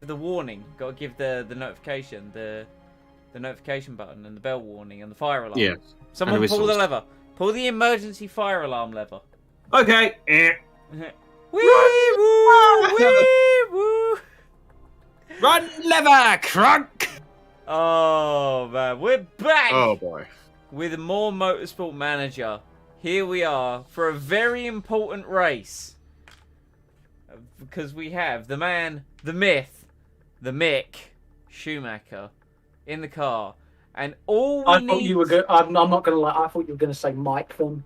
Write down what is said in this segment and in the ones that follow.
the warning. Got to give the notification, the notification button and the bell warning and the fire alarm. Yeah. Someone pull the lever. Pull the emergency fire alarm lever. Okay. Wee woo! Wee woo! Run, lever, crunk! Oh man, we're back. Oh boy. With more Motorsport Manager. Here we are for a very important race. Because we have the man, the myth, the Mick Schumacher in the car. And all we need... thought you were good. I'm not going to lie. I thought you were going to say Mike then.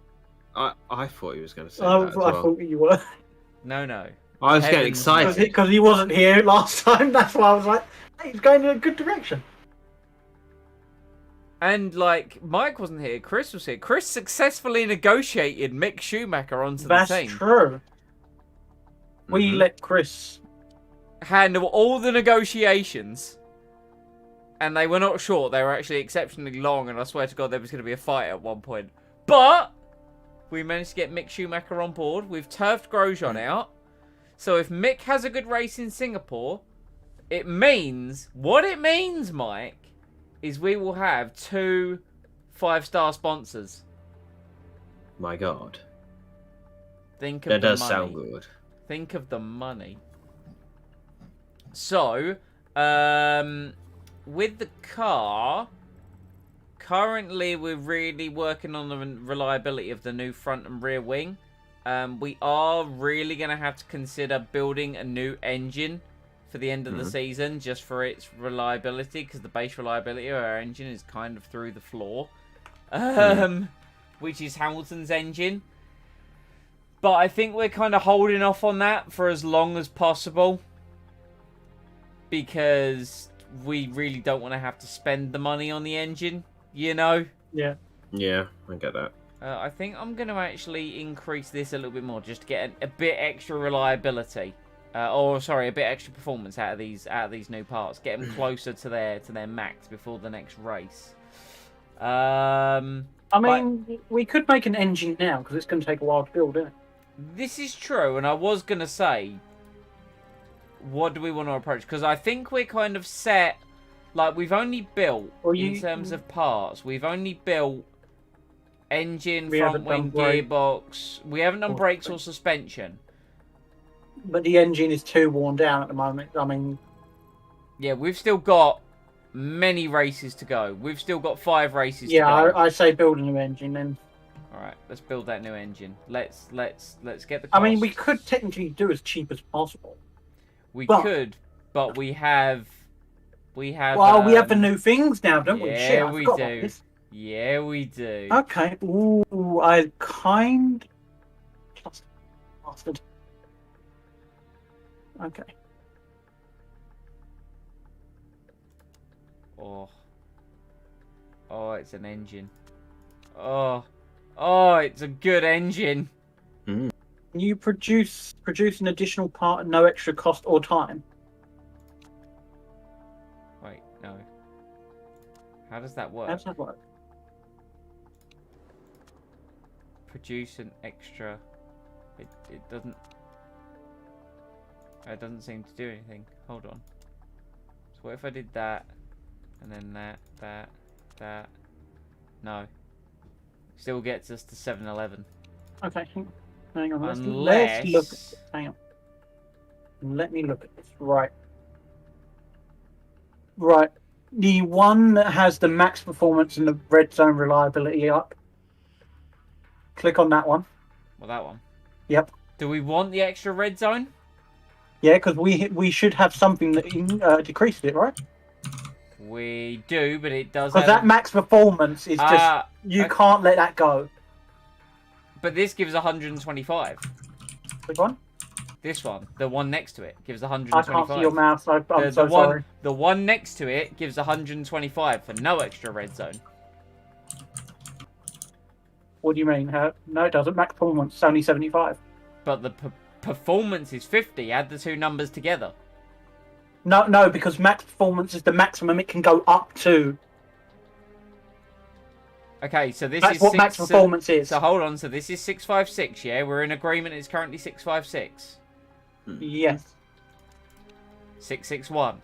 I thought he was going to say I that as well. thought you were. No. I was getting excited. Because he wasn't here last time. That's why I was like, hey, he's going in a good direction. And, like, Mike wasn't here. Chris was here. Chris successfully negotiated Mick Schumacher onto the team. That's true. We let Chris handle all the negotiations. And they were not short. They were actually exceptionally long. And I swear to God, there was going to be a fight at one point. But we managed to get Mick Schumacher on board. We've turfed Grosjean out. So if Mick has a good race in Singapore, it means... What it means, Mike... is we will have 2 5-star sponsors. My God. Think of the money. That does sound good. Think of the money. So, with the car, currently we're really working on the reliability of the new front and rear wing. We are really going to have to consider building a new engine for the end of the season, just for its reliability, because the base reliability of our engine is kind of through the floor, which is Hamilton's engine. But I think we're kind of holding off on that for as long as possible, because we really don't want to have to spend the money on the engine, you know? Yeah. Yeah, I get that. I think I'm going to actually increase this a little bit more, just to get a bit extra reliability. A bit extra performance out of these new parts. Get them closer to their max before the next race. We could make an engine now because it's going to take a while to build, isn't it? This is true, and I was going to say, what do we want to approach? Because I think we're kind of set. Like, we've only built in terms of parts. We've only built engine, front wing, gearbox. We haven't done brakes or suspension. But the engine is too worn down at the moment. I mean... Yeah, we've still got many races to go. We've still got 5 races to go. Yeah, I say build a new engine then. Alright, let's build that new engine. Let's get the cost. I mean, we could technically do as cheap as possible. We could, but we have... Well, we have the new things now, don't we? Yeah, Shit, I we forgot do. about this. Yeah, we do. Okay. Ooh, I kind... Bastard. Okay. Oh, it's an engine. Oh, it's a good engine. You produce an additional part at no extra cost or time. Wait, no. How does that work? How does that work? Produce an extra... It doesn't... It doesn't seem to do anything. Hold on. So what if I did that, and then that? No. Still gets us to 7-Eleven. Okay, hang on. Let's Unless... look. Hang on. Let me look at this. Right. The one that has the max performance and the red zone reliability up. Click on that one. Well, that one. Yep. Do we want the extra red zone? Yeah, because we should have something that decreases it, right? We do, but it does. Because that max performance is just you can't let that go. But this gives 125. Which one? This one, the one next to it, gives 125. I can't see your mouse. I'm so sorry. The one next to it gives 125 for no extra red zone. What do you mean? No, it doesn't. Max performance is only 75. But the performance is 50. Add the two numbers together. No, because max performance is the maximum it can go up to. Okay, so this That's is what max performance is. So hold on, so this is 656, yeah? We're in agreement it's currently 656. Yes. 661.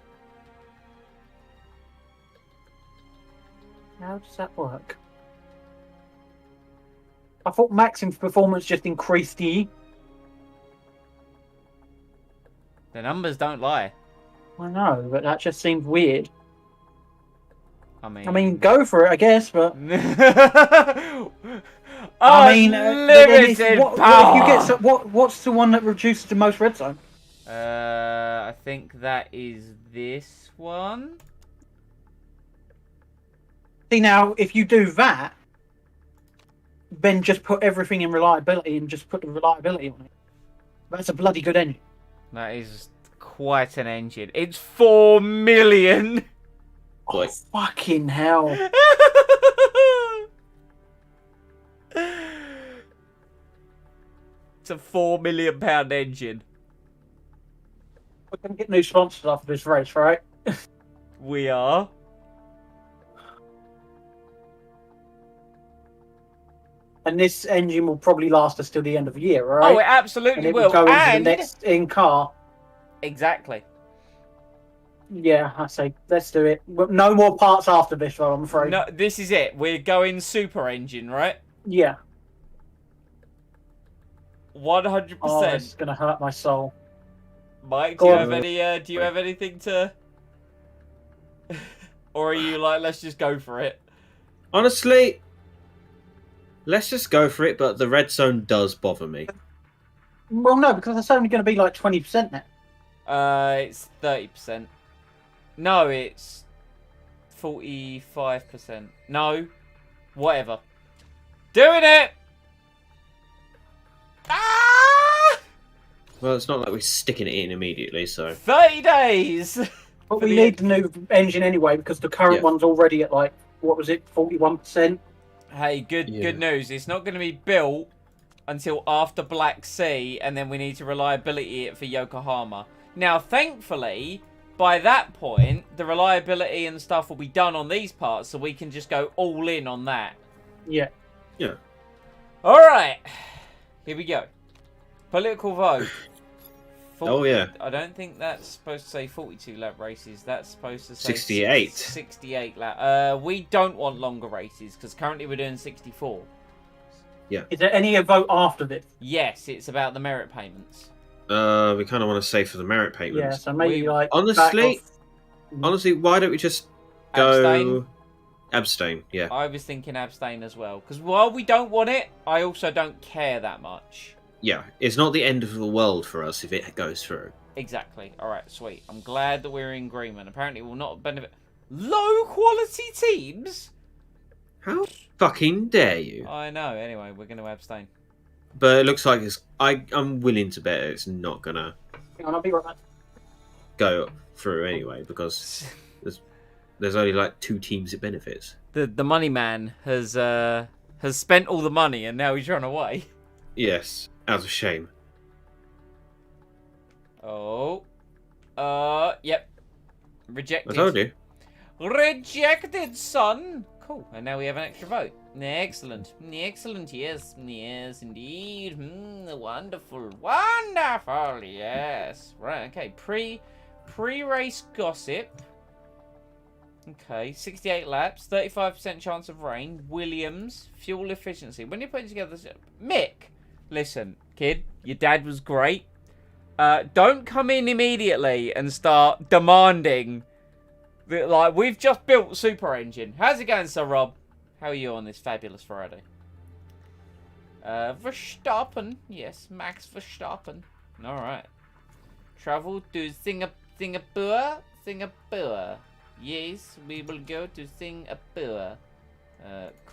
How does that work? I thought maximum performance just increased the. The numbers don't lie. I know, but that just seems weird. I I mean, go for it, I guess, but. Unlimited power. What if you get what's the one that reduces the most red zone? I think that is this one. See, now if you do that, then just put everything in reliability and just put the reliability on it. That's a bloody good engine. That is quite an engine. It's 4 million. Oh, Like- fucking hell. It's a £4 million engine. We're going to get new sponsors after this race, right? We are. And this engine will probably last us till the end of the year, right? Oh, it and absolutely it will. will go into And the next in-car. exactly. Yeah, I say, let's do it. No more parts after this, though, I'm afraid. No, this is it. We're going super engine, right? Yeah. 100%. Oh, it's going to hurt my soul. Mike, Go do you on. have any? Do you have anything to? Or are you like, let's just go for it? Honestly, let's just go for it, but the red zone does bother me. Well, no, because it's only going to be like 20% now. It's 30%. No, it's 45%. No, whatever. Doing it. Ah! Well, it's not like we're sticking it in immediately, so... 30 days. But For we the- need the new engine anyway, because the current Yeah. one's already at like, what was it, 41%? Hey, good news. It's not going to be built until after Black Sea, and then we need to reliability it for Yokohama. Now, thankfully, by that point, the reliability and stuff will be done on these parts, so we can just go all in on that. Yeah. Yeah. All right, here we go. Political vote. Oh, yeah. I don't think that's supposed to say 42 lap races. That's supposed to say 68. 68 lap. We don't want longer races because currently we're doing 64. Is there any vote after this? Yes, it's about the merit payments. We kind of want to say for the merit Yeah, payments. so maybe We- like. Honestly- back off. Honestly, why don't we just go... Abstain? Abstain, yeah. I was thinking abstain as well. Because while we don't want it, I also don't care that much. Yeah, it's not the end of the world for us if it goes through. Exactly. Alright, sweet. I'm glad that we're in agreement. Apparently it will not benefit... Low quality teams? How fucking dare you? I know. Anyway, we're going to abstain. But it looks like it's... I'm willing to bet it's not gonna Hang on, I'll be right back. go through anyway, because there's only like 2 teams it benefits. The money man has spent all the money and now he's run away. Yes, out of shame. Oh. Yep. Rejected. I told you. Rejected, son. Cool. And now we have an extra vote. Excellent. Excellent. Yes. Yes, indeed. Wonderful. Wonderful. Yes. Right. Okay. Pre-race gossip. Okay. 68 laps. 35% chance of rain. Williams. Fuel efficiency. When you're putting together... Mick. Listen, kid. Your dad was great. Don't come in immediately and start demanding... Like, we've just built Super Engine. How's it going, Sir Rob? How are you on this fabulous Friday? Verstappen. Yes, Max Verstappen. Alright. Travel to Singapore. Singapore. Yes, we will go to Singapore.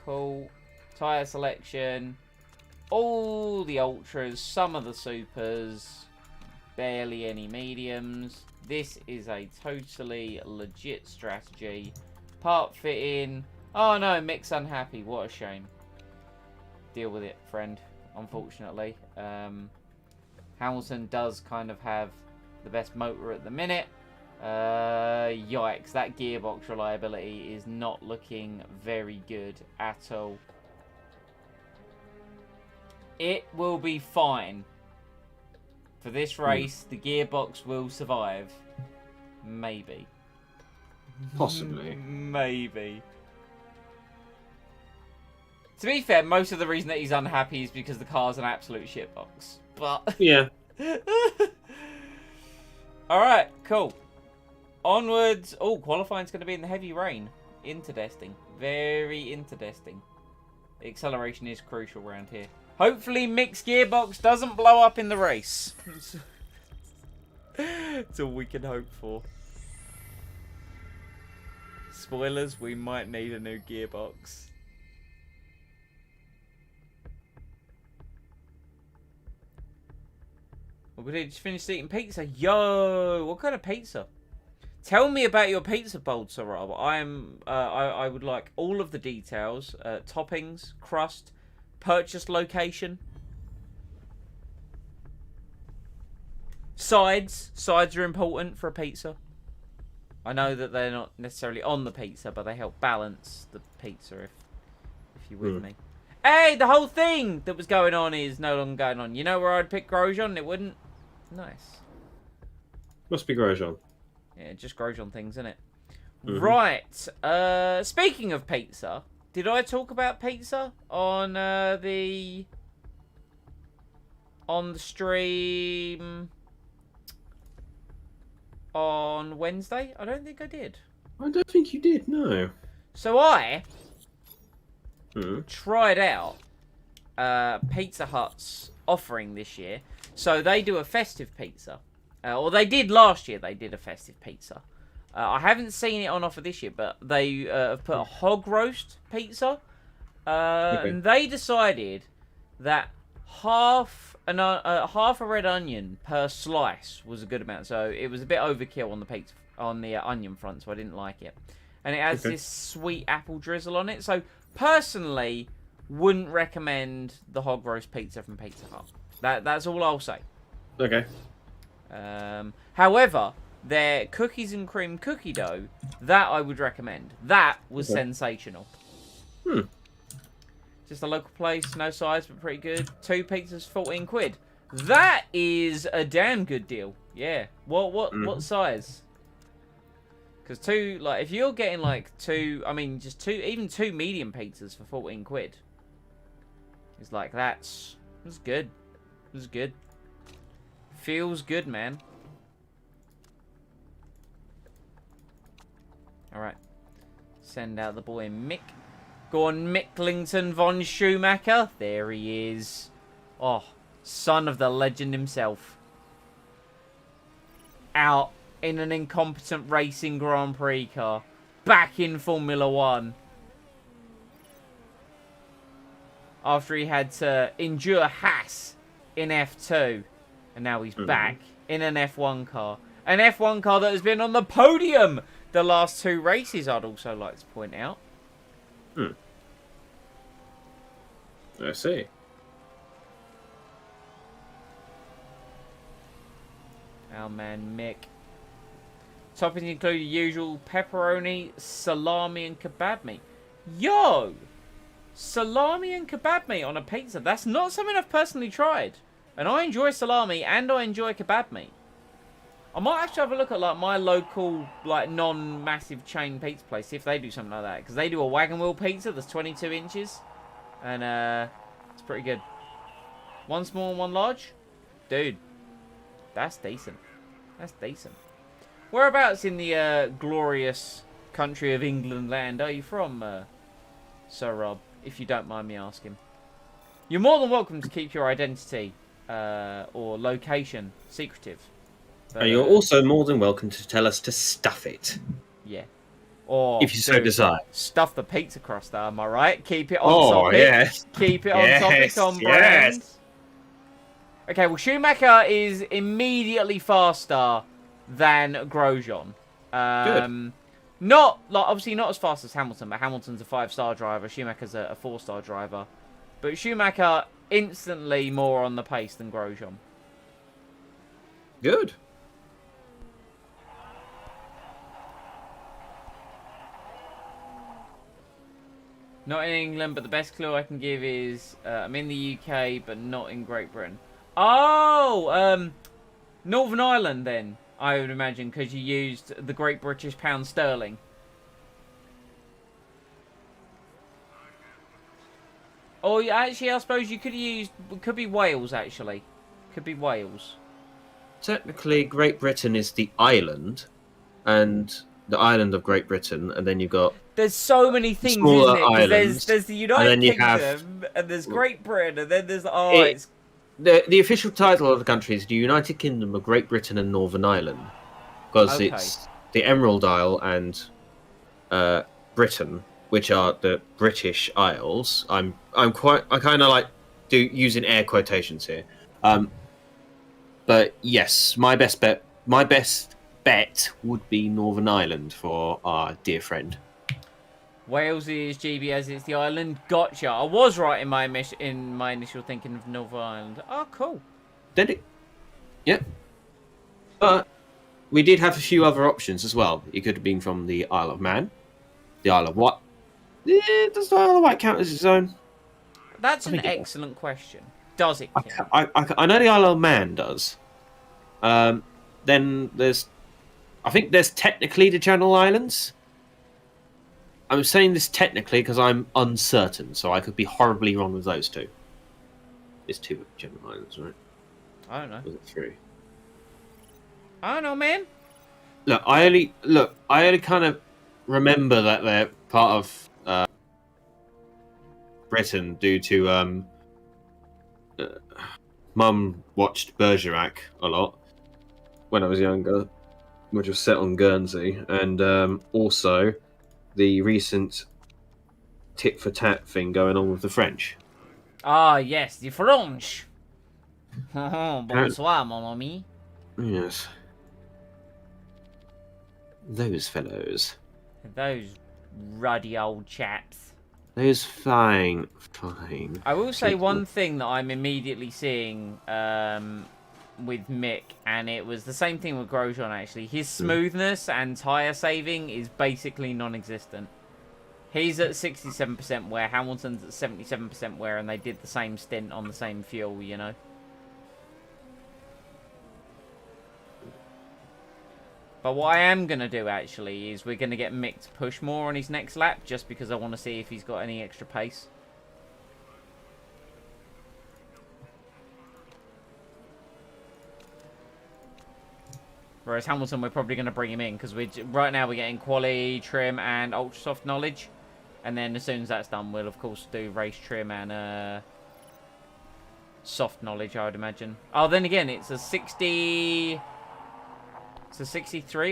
Cool. Tyre selection. All the ultras. Some of the supers. Barely any mediums. This is a totally legit strategy. Part fitting. Oh no, Mick's unhappy. What a shame. Deal with it, friend. Unfortunately. Hamilton does kind of have the best motor at the minute. Yikes. That gearbox reliability is not looking very good at all. It will be fine. For this race, the gearbox will survive. Maybe. Possibly. Maybe. To be fair, most of the reason that he's unhappy is because the car's an absolute shitbox. But Yeah. Alright, cool. Onwards. Oh, qualifying's going to be in the heavy rain. Interesting. Very interesting. The acceleration is crucial around here. Hopefully Mick's gearbox doesn't blow up in the race. That's all we can hope for. Spoilers, we might need a new gearbox. We're going to just finish eating pizza. Yo, what kind of pizza? Tell me about your pizza bowl, Sarab. I would like all of the details. Toppings, crust, purchase location. Sides. Sides are important for a pizza. I know that they're not necessarily on the pizza, but they help balance the pizza if you're with me. Hey, the whole thing that was going on is no longer going on. You know where I'd pick Grosjean and it wouldn't? Nice. Must be Grosjean. Yeah, just Grosjean things, isn't it? Right. Speaking of pizza, did I talk about pizza on the stream on Wednesday? I don't think I did. I don't think you did, no. So I tried out Pizza Hut's offering this year. So they do a festive pizza. Or they did last year, they did a festive pizza. I haven't seen it on offer this year, but they have put a hog roast pizza. And they decided that half a red onion per slice was a good amount. So it was a bit overkill on the pizza, on the onion front, so I didn't like it. And it has this sweet apple drizzle on it. So personally, wouldn't recommend the hog roast pizza from Pizza Hut. That's all I'll say. Okay. However, their cookies and cream cookie dough, that I would recommend. That was sensational. Just a local place, no size, but pretty good. 2 pizzas, 14 quid. That is a damn good deal. Yeah. What size? Because 2, like, if you're getting like 2, I mean, just 2, even 2 medium pizzas for 14 quid. It's like, that's good. It's good. Feels good, man. Alright. Send out the boy Mick. Go on, Micklington von Schumacher. There he is. Oh, son of the legend himself. Out in an incompetent racing Grand Prix car. Back in Formula 1. After he had to endure Haas in F2. And now he's back in an F1 car. An F1 car that has been on the podium the last 2 races, I'd also like to point out. I see. Our man Mick. Toppings include the usual pepperoni, salami, and kebab meat. Yo! Salami and kebab meat on a pizza. That's not something I've personally tried. And I enjoy salami and I enjoy kebab meat. I might actually have a look at like my local, like, non-massive chain pizza place, see if they do something like that. Because they do a wagon wheel pizza that's 22 inches. And it's pretty good. 1 small and 1 large? Dude, that's decent. That's decent. Whereabouts in the glorious country of England land are you from, Sir Rob? If you don't mind me asking. You're more than welcome to keep your identity or location secretive. But, and you're also more than welcome to tell us to stuff it. Yeah. Or if you so desire. Stuff the pizza crust, am I right? Keep it on topic. Yes. Keep it on topic, on brand. Okay, well, Schumacher is immediately faster than Grosjean. Good. Not, like, obviously not as fast as Hamilton, but Hamilton's a 5-star driver. Schumacher's a 4-star driver. But Schumacher instantly more on the pace than Grosjean. Good. Not in England, but the best clue I can give is I'm in the UK, but not in Great Britain. Oh, Northern Ireland then. I would imagine, because you used the Great British Pound Sterling. Or actually, I suppose you could have used... It could be Wales, actually. Could be Wales. Technically, Great Britain is the island, and the island of Great Britain, and then you've got There's so many things, smaller isn't it? Because islands, there's the and United then you have Kingdom, and there's Great Britain, and then there's... the official title of the country is the United Kingdom of Great Britain and Northern Ireland, because Okay. it's the Emerald Isle and Britain, which are the British Isles. I kind of like using air quotations here. But yes, my best bet would be Northern Ireland for our dear friend. Wales is GB as it's the island. Gotcha. I was right in my initial thinking of Northern Ireland. Oh, cool. Did it? Yep. But we did have a few other options as well. It could have been from the Isle of Man, the Isle of Wight. Does the Isle of Wight count as its own? That's an excellent question. Does it count? I know the Isle of Man does. Then I think there's technically the Channel Islands. I'm saying this technically because I'm uncertain, so I could be horribly wrong with those two. There's 2 Channel Islands, right? I don't know. Was it 3? I don't know, man. Look, I only kind of remember that they're part of Britain due to Mum watched Bergerac a lot when I was younger, which was set on Guernsey, and also the recent tit for tat thing going on with the French. Ah, yes, the French. Bonsoir, mon ami. Yes. Those fellows. Those ruddy old chaps. Those fine. I will say people. one thing that I'm immediately seeing with Mick, and it was the same thing with Grosjean actually. His smoothness and tyre saving is basically non-existent. He's at 67% wear, Hamilton's at 77% wear, and they did the same stint on the same fuel, you know. But what I am going to do actually is we're going to get Mick to push more on his next lap, just because I want to see if he's got any extra pace. Whereas Hamilton, we're probably going to bring him in, because right now we're getting quali, trim, and ultra soft knowledge. And then as soon as that's done, we'll of course do race trim and soft knowledge, I would imagine. Oh, then again, it's a 63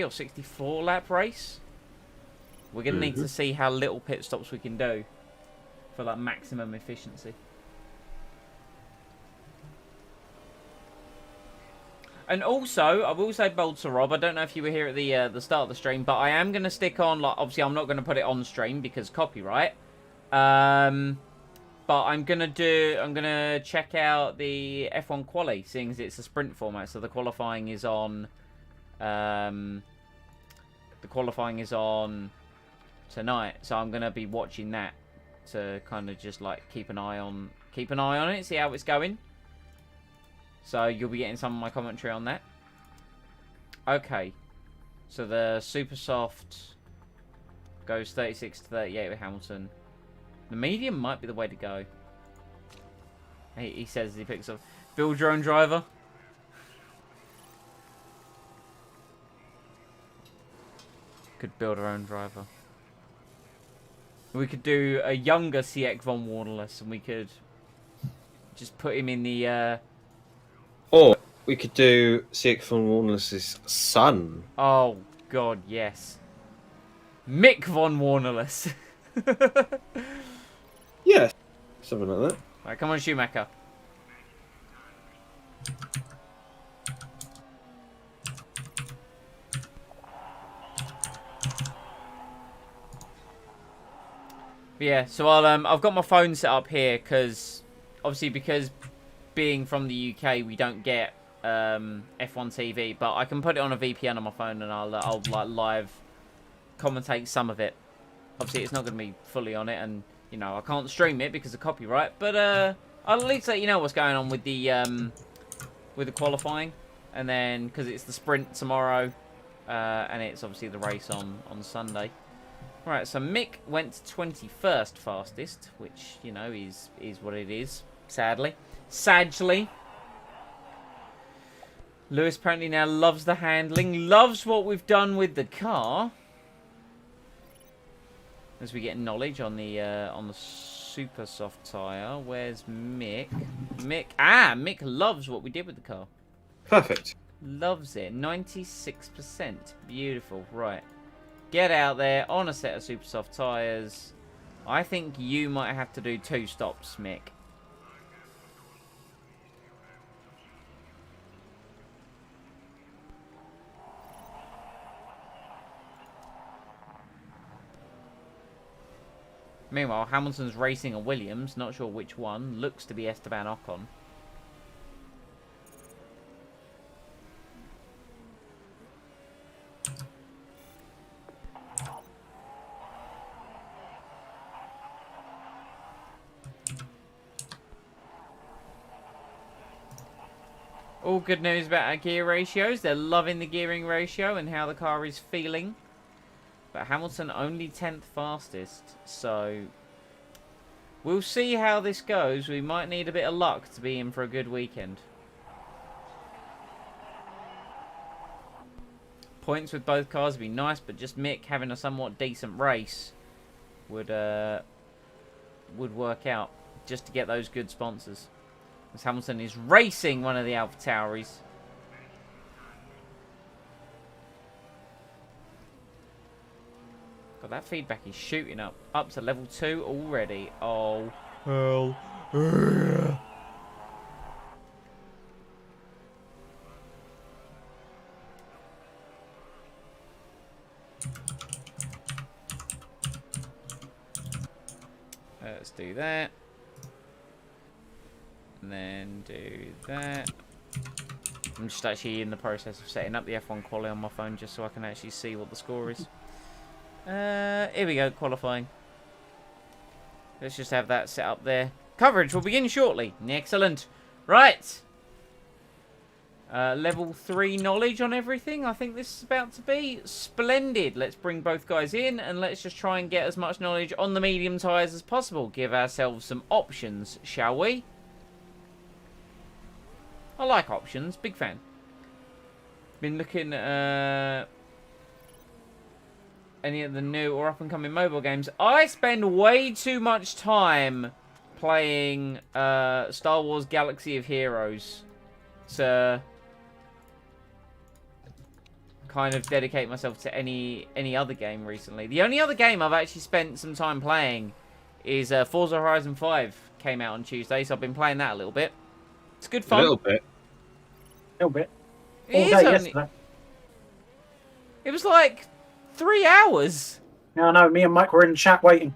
or 64 lap race. We're going to need to see how little pit stops we can do for like maximum efficiency. And also, I will say bold to Rob, I don't know if you were here at the start of the stream, but I am going to stick on, like, obviously I'm not going to put it on stream because copyright. But I'm going to check out the F1 quali, seeing as it's a sprint format, so the qualifying is on tonight. So I'm going to be watching that to kind of just like keep an eye on it, see how it's going. So you'll be getting some of my commentary on that. Okay. So the super soft goes 36 to 38 with Hamilton. The medium might be the way to go. He says he picks up. Build your own driver. Could build our own driver. We could do a younger CX von Warnerless, and we could just put him in the... Or we could do CX von Warnerless's son. Oh, God, yes. Mick von Warnerless. Yeah, something like that. Right, come on, Schumacher. But yeah, so I've got my phone set up here because being from the UK, we don't get F1 TV, but I can put it on a VPN on my phone and I'll like live commentate some of it. Obviously, it's not going to be fully on it, and you know I can't stream it because of copyright. But I'll at least let you know what's going on with the qualifying. And then, because it's the sprint tomorrow, and it's obviously the race on Sunday. Right, so Mick went to 21st fastest, which, you know, is what it is, sadly. Sagely. Lewis apparently now loves the handling, loves what we've done with the car. As we get knowledge on the super soft tyre. Where's Mick? Mick loves what we did with the car. Perfect. Loves it. 96%. Beautiful. Right. Get out there on a set of super soft tyres. I think you might have to do 2 stops, Mick. Meanwhile, Hamilton's racing a Williams, not sure which one. Looks to be Esteban Ocon. All good news about our gear ratios. They're loving the gearing ratio and how the car is feeling. But Hamilton only 10th fastest, so we'll see how this goes. We might need a bit of luck to be in for a good weekend. Points with both cars would be nice, but just Mick having a somewhat decent race would work out just to get those good sponsors. As Hamilton is racing one of the AlphaTauris. God, that feedback is shooting up to level 2 already. Oh, hell. Let's do that. And then do that. I'm just actually in the process of setting up the F1 quali on my phone just so I can actually see what the score is. Here we go, qualifying. Let's just have that set up there. Coverage will begin shortly. Excellent. Right. Level 3 knowledge on everything. I think this is about to be splendid. Let's bring both guys in and let's just try and get as much knowledge on the medium tyres as possible. Give ourselves some options, shall we? I like options. Big fan. Been looking at any of the new or up-and-coming mobile games. I spend way too much time playing Star Wars Galaxy of Heroes to kind of dedicate myself to any other game recently. The only other game I've actually spent some time playing is Forza Horizon 5. Came out on Tuesday, so I've been playing that a little bit. It's good fun. A little bit. A little bit. It All is day only... yesterday. It was like 3 hours. No, no, me and Mike were in chat waiting.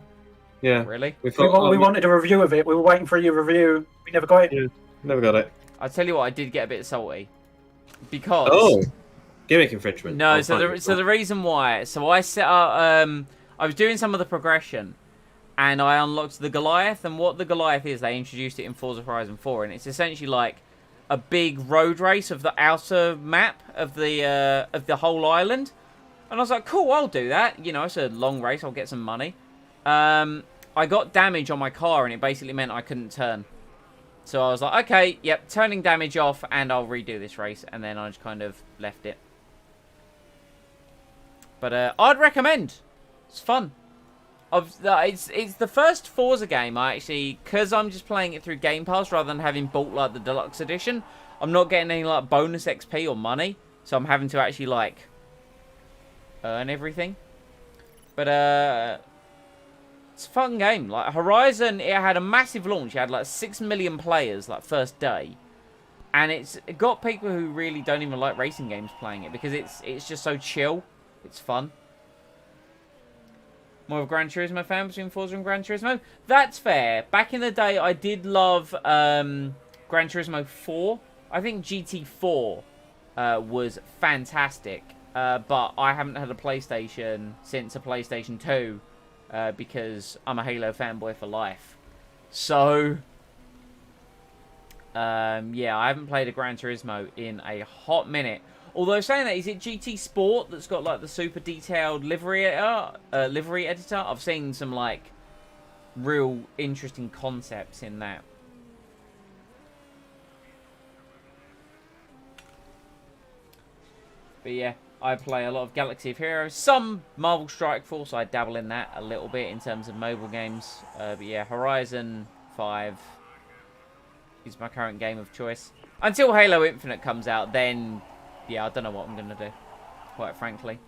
Yeah. Really? We We wanted a review of it. We were waiting for your review. We never got it. Yeah, never got it. I tell you what, I did get a bit salty because Gimmick infringement. no. So the reason why, so I set up. I was doing some of the progression, and I unlocked the Goliath. And what the Goliath is, they introduced it in Forza Horizon 4, and it's essentially like a big road race of the outer map of the whole island. And I was like, cool, I'll do that. You know, it's a long race. I'll get some money. I got damage on my car, and it basically meant I couldn't turn. So I was like, okay, yep, turning damage off, and I'll redo this race. And then I just kind of left it. But I'd recommend. It's fun. It's the first Forza game I actually, because I'm just playing it through Game Pass rather than having bought like the deluxe edition. I'm not getting any like bonus XP or money, so I'm having to actually like earn everything. But it's a fun game. Like Horizon, it had a massive launch. It had like 6 million players like first day, and it got people who really don't even like racing games playing it because it's just so chill. It's fun. More of a Gran Turismo fan between Forza and Gran Turismo. That's fair. Back in the day, I did love Gran Turismo 4. I think GT4 was fantastic. But I haven't had a PlayStation since a PlayStation 2 because I'm a Halo fanboy for life. So Yeah, I haven't played a Gran Turismo in a hot minute. Although saying that, is it GT Sport that's got like the super detailed livery editor? I've seen some like real interesting concepts in that. But yeah, I play a lot of Galaxy of Heroes, some Marvel Strike Force. I dabble in that a little bit in terms of mobile games. But yeah, Horizon 5 is my current game of choice. Until Halo Infinite comes out, then yeah, I don't know what I'm going to do, quite frankly.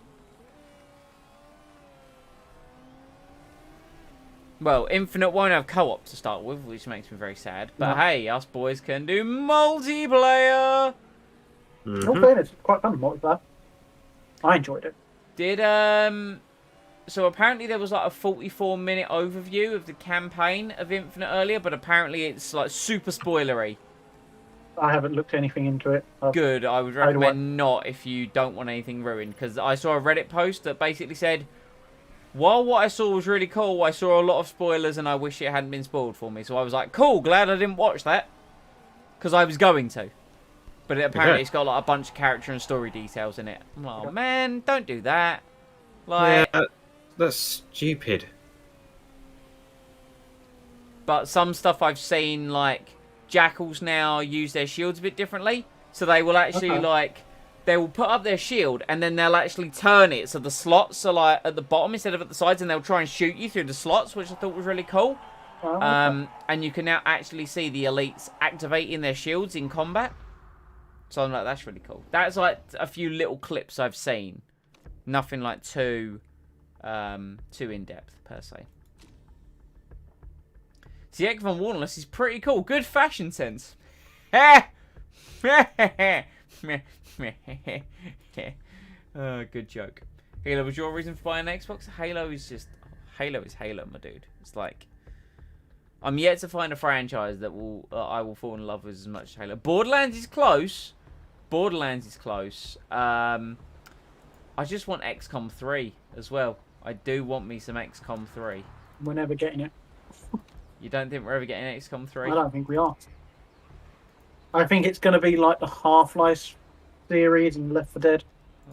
Well, Infinite won't have co-op to start with, which makes me very sad. But hey, us boys can do multiplayer! No fairness, it's quite fun multiplayer. I enjoyed it. Did, so apparently there was like a 44-minute overview of the campaign of Infinite earlier, but apparently it's like super spoilery. I haven't looked anything into it. Good, I would recommend not if you don't want anything ruined, because I saw a Reddit post that basically said, while what I saw was really cool, I saw a lot of spoilers and I wish it hadn't been spoiled for me. So I was like, cool, glad I didn't watch that, because I was going to. But apparently it's got like a bunch of character and story details in it. I'm like, oh man, don't do that. Like, yeah, that's stupid. But some stuff I've seen, like, Jackals now use their shields a bit differently. So they will actually, like, they will put up their shield and then they'll actually turn it so the slots are, like, at the bottom instead of at the sides, and they'll try and shoot you through the slots, which I thought was really cool. And you can now actually see the elites activating their shields in combat. So I'm like, that's really cool. That's, like, a few little clips I've seen. Nothing, like, too in-depth, per se. See, Ek von Warnless is pretty cool. Good fashion sense. Oh, good joke. Halo, was your reason for buying an Xbox? Halo is just... Halo is Halo, my dude. It's like... I'm yet to find a franchise that I will fall in love with as much as Halo. Borderlands is close. Borderlands is close. I just want XCOM 3 as well. I do want me some XCOM 3. We're never getting it. You don't think we're ever getting XCOM 3? I don't think we are. I think it's going to be like the Half-Life series and Left 4 Dead.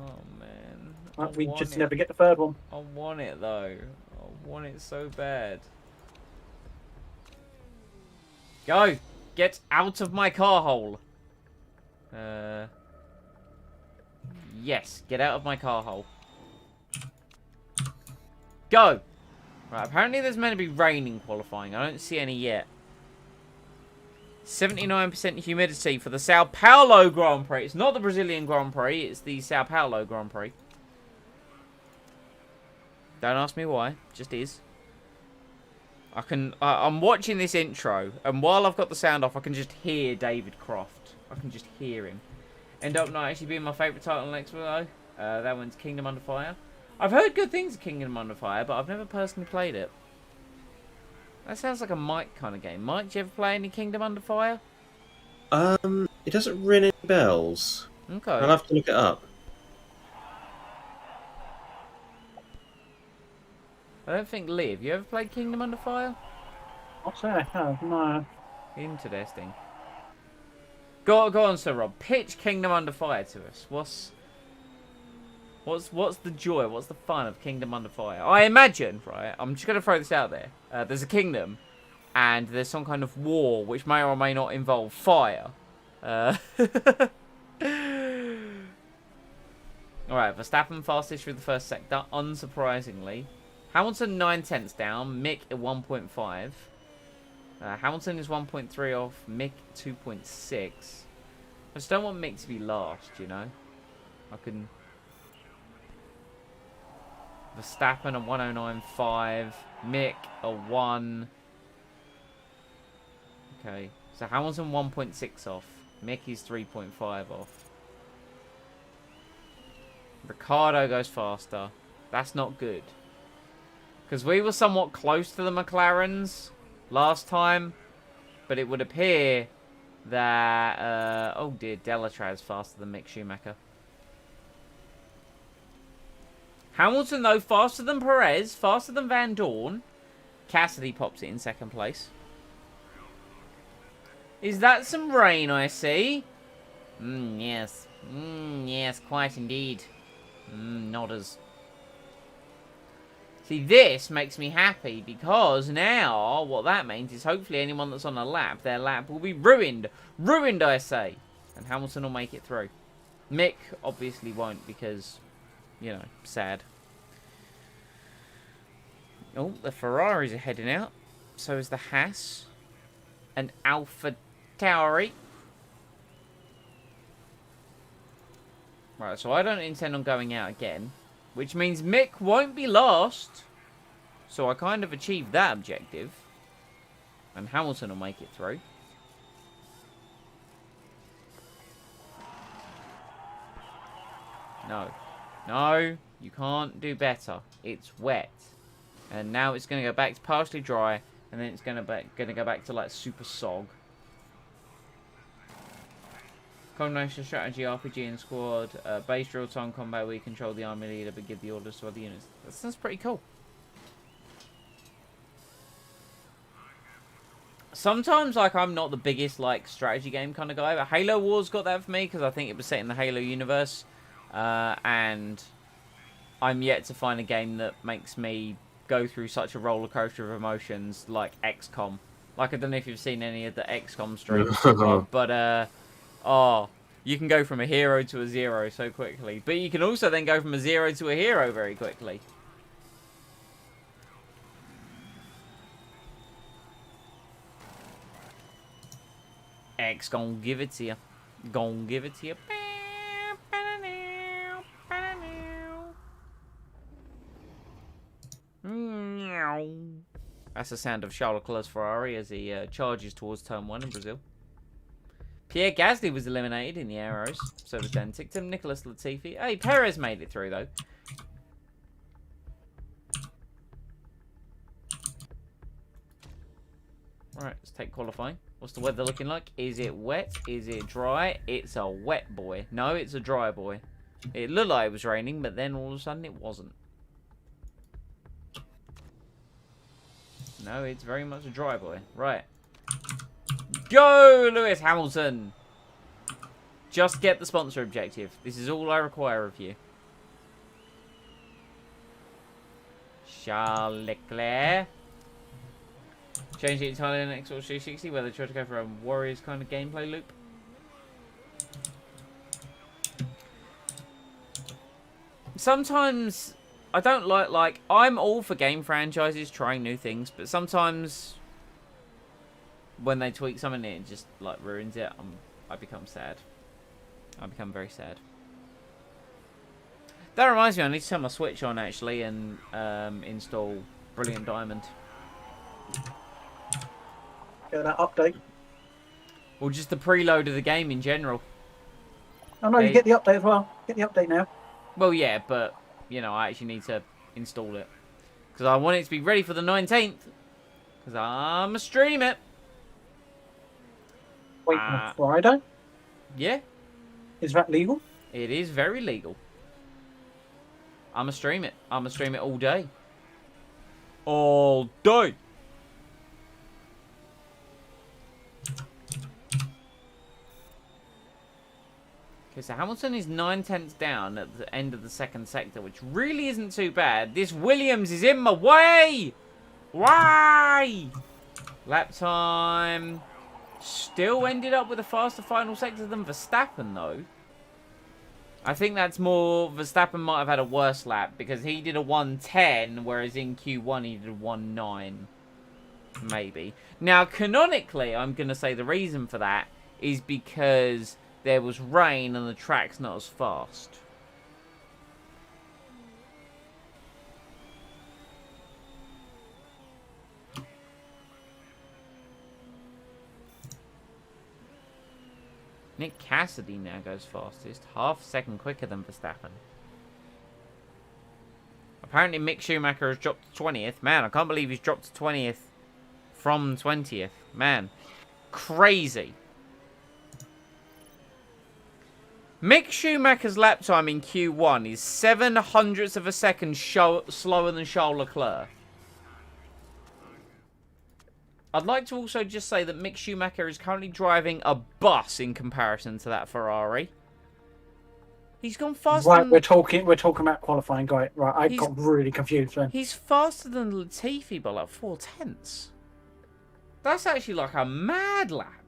Oh, man. We just never get the third one. I want it, though. I want it so bad. Go! Get out of my car hole! Yes, get out of my car hole. Go! Right, apparently there's meant to be rain in qualifying. I don't see any yet. 79% humidity for the Sao Paulo Grand Prix. It's not the Brazilian Grand Prix, it's the Sao Paulo Grand Prix. Don't ask me why, just is. I'm watching this intro, and while I've got the sound off, I can just hear David Croft. I can just hear him. End up not actually being my favourite title on Xbox though. That one's Kingdom Under Fire. I've heard good things of Kingdom Under Fire, but I've never personally played it. That sounds like a Mike kind of game. Mike, do you ever play any Kingdom Under Fire? It doesn't ring any bells. Okay. I'll have to look it up. I don't think Liv. You ever played Kingdom Under Fire? I'll say I have, no. Interesting. Go on, Sir Rob. Pitch Kingdom Under Fire to us. What's the joy? What's the fun of Kingdom Under Fire? I imagine, right? I'm just gonna throw this out there. There's a kingdom, and there's some kind of war which may or may not involve fire. All right, Verstappen fastest through the first sector, unsurprisingly. Hamilton 9/10 down. Mick at 1.5. Hamilton is 1.3 off. Mick 2.6. I just don't want Mick to be last, you know. I can. Verstappen at 109.5. Mick a 1. Okay, so Hamilton 1.6 off. Mick is 3.5 off. Ricardo goes faster. That's not good. Because we were somewhat close to the McLarens last time. But it would appear that... oh dear, Delatraz faster than Mick Schumacher. Hamilton, though, faster than Perez, faster than Van Dorn. Cassidy pops it in second place. Is that some rain I see? Yes. Yes, quite indeed. Nodders. See, this makes me happy because now what that means is hopefully anyone that's on a lap, their lap will be ruined. Ruined, I say. And Hamilton will make it through. Mick obviously won't because, you know, sad. Oh, the Ferraris are heading out. So is the Haas. And Alpha Tauri. Right, so I don't intend on going out again. Which means Mick won't be last. So I kind of achieved that objective. And Hamilton will make it through. No. No, you can't do better. It's wet. And now it's going to go back to partially dry. And then it's going to go back to like super sog. Combination strategy, RPG and squad. Base drill time combat where you control the army leader but give the orders to other units. That sounds pretty cool. Sometimes, like, I'm not the biggest, like, strategy game kind of guy, but Halo Wars got that for me because I think it was set in the Halo universe. And I'm yet to find a game that makes me go through such a roller coaster of emotions like XCOM. Like, I don't know if you've seen any of the XCOM streams, but, oh, you can go from a hero to a zero so quickly. But you can also then go from a zero to a hero very quickly. X gonna give it to you. Gonna give it to you. That's the sound of Charles Leclerc's Ferrari as he charges towards turn 1 in Brazil. Pierre Gasly was eliminated in the Arrows. So was Dan Ticktum, Nicholas Latifi. Hey, Perez made it through though. Alright, let's take qualifying. What's the weather looking like? Is it wet? Is it dry? It's a wet boy. No, it's a dry boy. It looked like it was raining, but then all of a sudden it wasn't. No, it's very much a dry boy. Right. Go, Lewis Hamilton! Just get the sponsor objective. This is all I require of you. Charles Leclerc. Change it entirely in Xbox 360, where they try to go for a Warriors kind of gameplay loop. Sometimes I don't like I'm all for game franchises trying new things, but sometimes when they tweak something, it just like ruins it. I become sad. I become very sad. That reminds me, I need to turn my Switch on actually and install Brilliant Diamond. Get that update. Or just the preload of the game in general. Oh no, you get the update as well. Get the update now. Well, yeah, but, you know, I actually need to install it. Because I want it to be ready for the 19th. Because I'm going to stream it. Wait on Friday? Yeah. Is that legal? It is very legal. I'm going to stream it. I'm going to stream it all day. All day. Okay, so Hamilton is 9/10 down at the end of the second sector, which really isn't too bad. This Williams is in my way! Why? Lap time. Still ended up with a faster final sector than Verstappen, though. I think that's more... Verstappen might have had a worse lap, because he did a 1:10, whereas in Q1 he did a 1:9. Maybe. Now, canonically, I'm going to say the reason for that is because there was rain and the track's not as fast. Nick Cassidy now goes fastest, half a second quicker than Verstappen. Apparently Mick Schumacher has dropped to 20th. Man, I can't believe he's dropped to 20th from 20th. Man, crazy. Mick Schumacher's lap time in Q1 is 0.07 of a second slower than Charles Leclerc. I'd like to also just say that Mick Schumacher is currently driving a bus in comparison to that Ferrari. He's gone faster Right, than... we're talking about qualifying, guy. Right, I got really confused then. He's faster than Latifi by like 4/10. That's actually like a mad lap.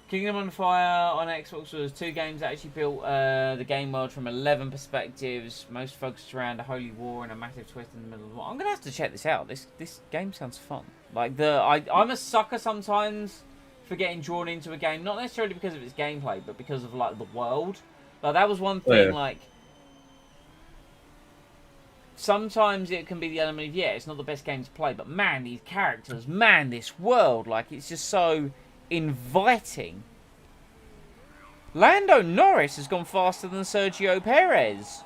Kingdom on Fire on Xbox was 2 games that actually built the game world from 11 perspectives, most focused around a holy war and a massive twist in the middle of the war. I'm gonna have to check this out. This game sounds fun. Like I'm a sucker sometimes for getting drawn into a game, not necessarily because of its gameplay, but because of like the world. Like that was one thing. Like sometimes it can be the element of it's not the best game to play, but man, these characters, man, this world, like it's just so inviting. Lando Norris has gone faster than Sergio Perez.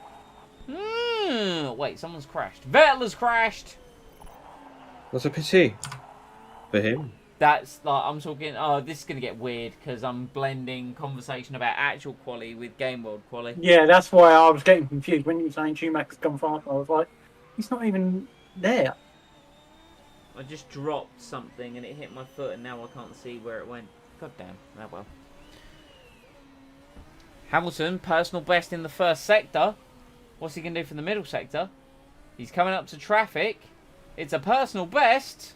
Wait, someone's crashed. Vettel has crashed. That's a pity for him. That's like I'm talking. Oh, this is gonna get weird because I'm blending conversation about actual quality with game world quality. Yeah, that's why I was getting confused when you were saying Schumacher's gone fast. I was like, he's not even there. I just dropped something and it hit my foot and now I can't see where it went. God damn. Oh well. Hamilton, personal best in the first sector. What's he going to do for the middle sector? He's coming up to traffic. It's a personal best.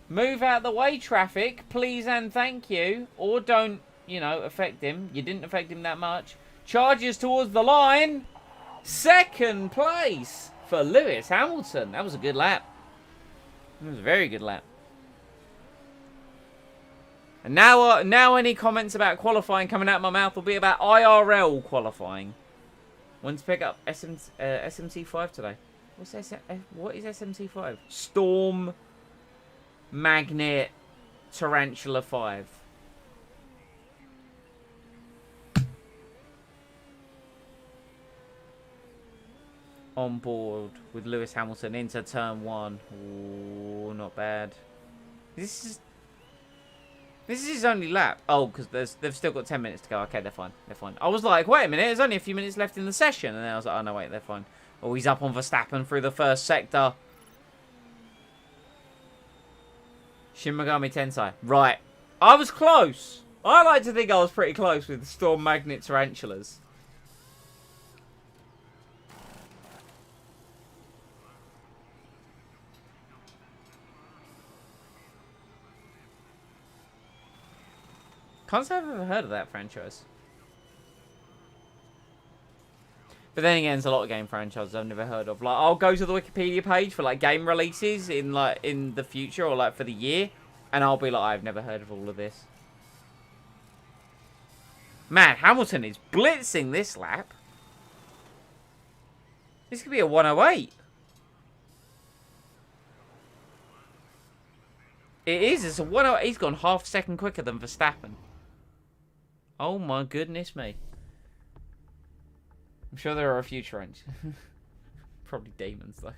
Move out the way, traffic. Please and thank you. Or don't, affect him. You didn't affect him that much. Charges towards the line. Second place for Lewis Hamilton. That was a good lap. It was a very good lap. And now any comments about qualifying coming out of my mouth will be about IRL qualifying. When to pick up SMT5 today. What is SMT5? Storm Magnet Tarantula 5. On board with Lewis Hamilton into turn 1. Ooh, not bad. This is his only lap. Oh, because they've still got 10 minutes to go. Okay, they're fine. They're fine. I was like, wait a minute, there's only a few minutes left in the session. And then I was like, oh no, wait, they're fine. Oh, he's up on Verstappen through the first sector. Shin Megami Tensei. Right. I was close. I like to think I was pretty close with Storm Magnet Tarantulas. Can't say I've ever heard of that franchise. But then again, there's a lot of game franchises I've never heard of. Like, I'll go to the Wikipedia page for like game releases in the future or like for the year, and I'll be like, I've never heard of all of this. Man, Hamilton is blitzing this lap. This could be a 108. It is. It's a 108. He's gone half a second quicker than Verstappen. Oh my goodness me. I'm sure there are a few tarantulas. Probably demons though.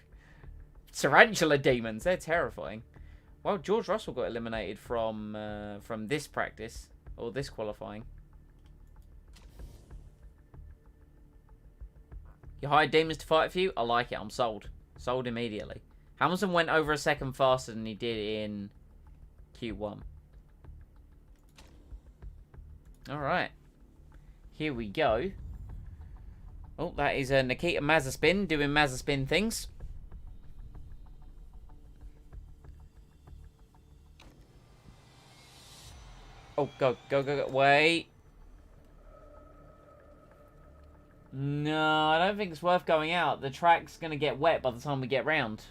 Tarantula demons. They're terrifying. Well, George Russell got eliminated from this practice. Or this qualifying. You hired demons to fight for you? I like it. I'm sold. Sold immediately. Hamilton went over a second faster than he did in Q1. Alright. Here we go. Oh, that is Nikita Mazepin doing Mazepin things. Oh, go, go, go, go. Wait. No, I don't think it's worth going out. The track's going to get wet by the time we get round.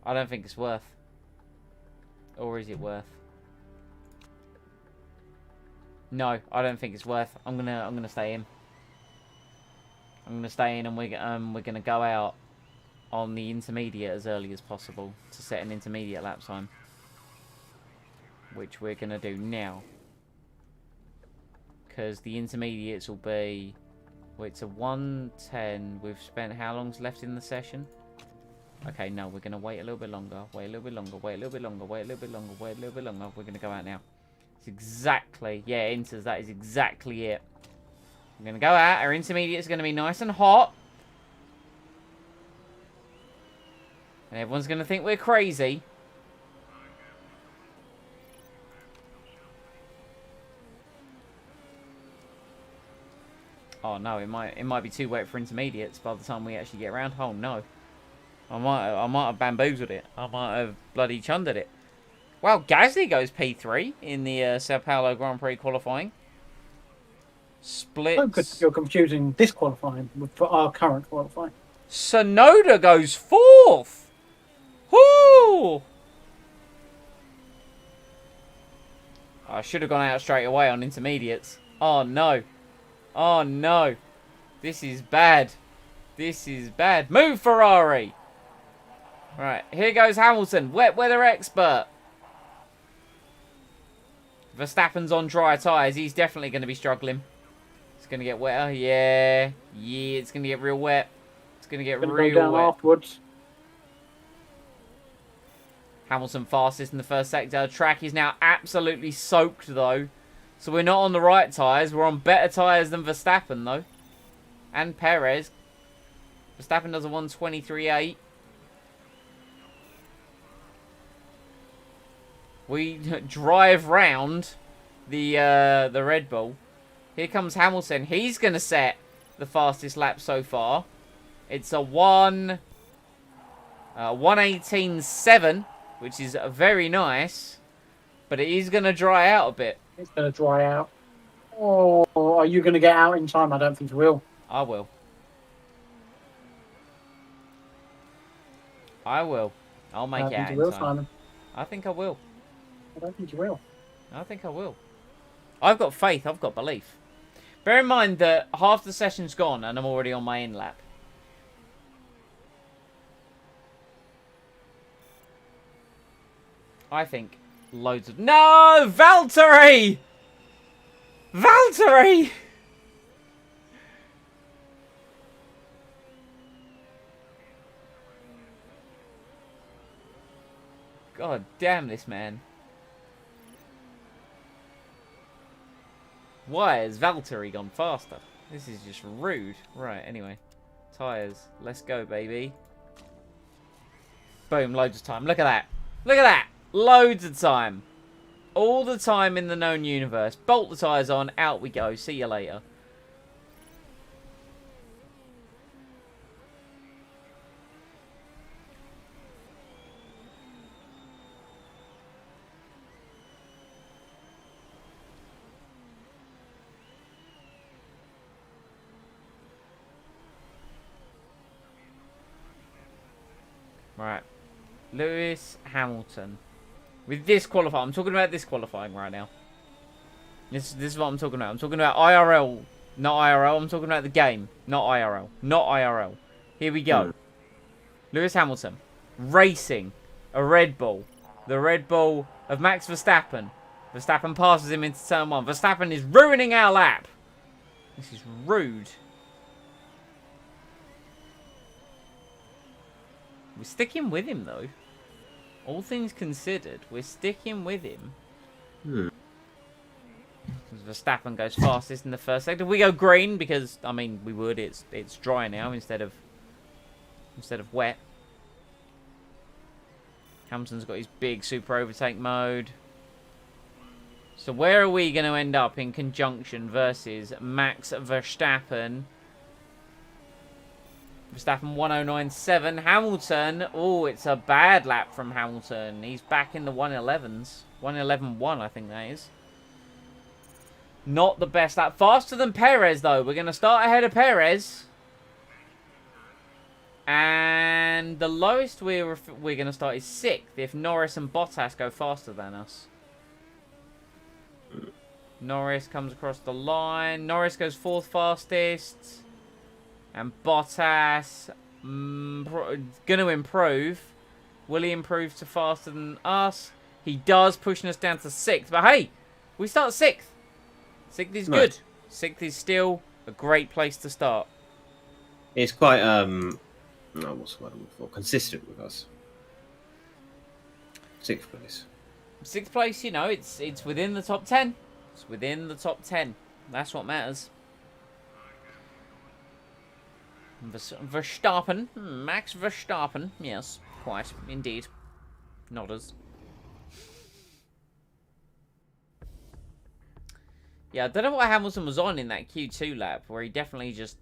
I don't think it's worth. Or is it worth? No, I don't think it's worth. I'm gonna stay in. I'm gonna stay in, and we're gonna go out on the intermediate as early as possible to set an intermediate lap time, which we're gonna do now. Because the intermediates will be. Well, it's a 1:10. We've spent how long's left in the session? Okay, no, we're going to wait a little bit longer. Wait a little bit longer. Wait a little bit longer. Wait a little bit longer. Wait a little bit longer. We're going to go out now. It's exactly... Yeah, it enters. That is exactly it. We're going to go out. Our intermediate is going to be nice and hot. And everyone's going to think we're crazy. Oh no, it might be too wet for intermediates by the time we actually get around. Oh no. I might have bamboozled it. I might have bloody chundered it. Well, Gasly goes P3 in the Sao Paulo Grand Prix qualifying. Splits. Oh, good. You're confusing this qualifying for our current qualifying. Sonoda goes 4th. Whoo! I should have gone out straight away on intermediates. Oh no. Oh no. This is bad. This is bad. Move, Ferrari! Right, here goes Hamilton, wet weather expert. Verstappen's on dry tyres. He's definitely going to be struggling. It's going to get wetter. Yeah. Yeah, it's going to get real wet. It's going to get real go down wet. afterwards. Hamilton fastest in the first sector. Track is now absolutely soaked, though. So we're not on the right tyres. We're on better tyres than Verstappen, though. And Perez. Verstappen does a 1:23.8. We drive round the Red Bull. Here comes Hamilton. He's going to set the fastest lap so far. It's a 1:18.7, which is very nice. But it is going to dry out a bit. It's going to dry out. Oh, are you going to get out in time? I don't think you will. I will. I will. I'll make it out in time. Simon. I think I will. I don't think you will. I think I will. I've got faith. I've got belief. Bear in mind that half the session's gone and I'm already on my in lap. I think loads of... No! Valtteri! Valtteri! God damn this man. Why has Valtteri gone faster? This is just rude. Right, anyway. Tyres. Let's go, baby. Boom, loads of time. Look at that. Look at that. Loads of time. All the time in the known universe. Bolt the tyres on. Out we go. See you later. Right. Lewis Hamilton. With this qualifying. I'm talking about this qualifying right now. This is what I'm talking about. I'm talking about IRL. Not IRL. I'm talking about the game. Not IRL. Not IRL. Here we go. Lewis Hamilton. Racing. A Red Bull. The Red Bull of Max Verstappen. Verstappen passes him into turn 1. Verstappen is ruining our lap. This is rude. We're sticking with him, though. All things considered, we're sticking with him. Verstappen goes fastest in the first sector. We go green because, I mean, we would. It's dry now instead of wet. Hamilton's got his big super overtake mode. So where are we going to end up in conjunction versus Max Verstappen? Verstappen 1:09.7. Hamilton. Oh, it's a bad lap from Hamilton. He's back in the 1:11s. 1:11.1, I think that is. Not the best lap. Faster than Perez, though. We're going to start ahead of Perez. And the lowest we're going to start is 6th if Norris and Bottas go faster than us. Norris comes across the line. Norris goes 4th fastest. And Bottas going to improve. Will he improve to faster than us? He does, pushing us down to 6th. But hey, we start 6th. 6th is good. 6th is still a great place to start. It's quite No, what's the word I'm looking for? Consistent with us. 6th place. 6th place, you know, it's within the top 10. It's within the top 10. That's what matters. Verstappen. Max Verstappen. Yes, quite. Indeed. Nodders. Yeah, I don't know what Hamilton was on in that Q2 lap, where he definitely just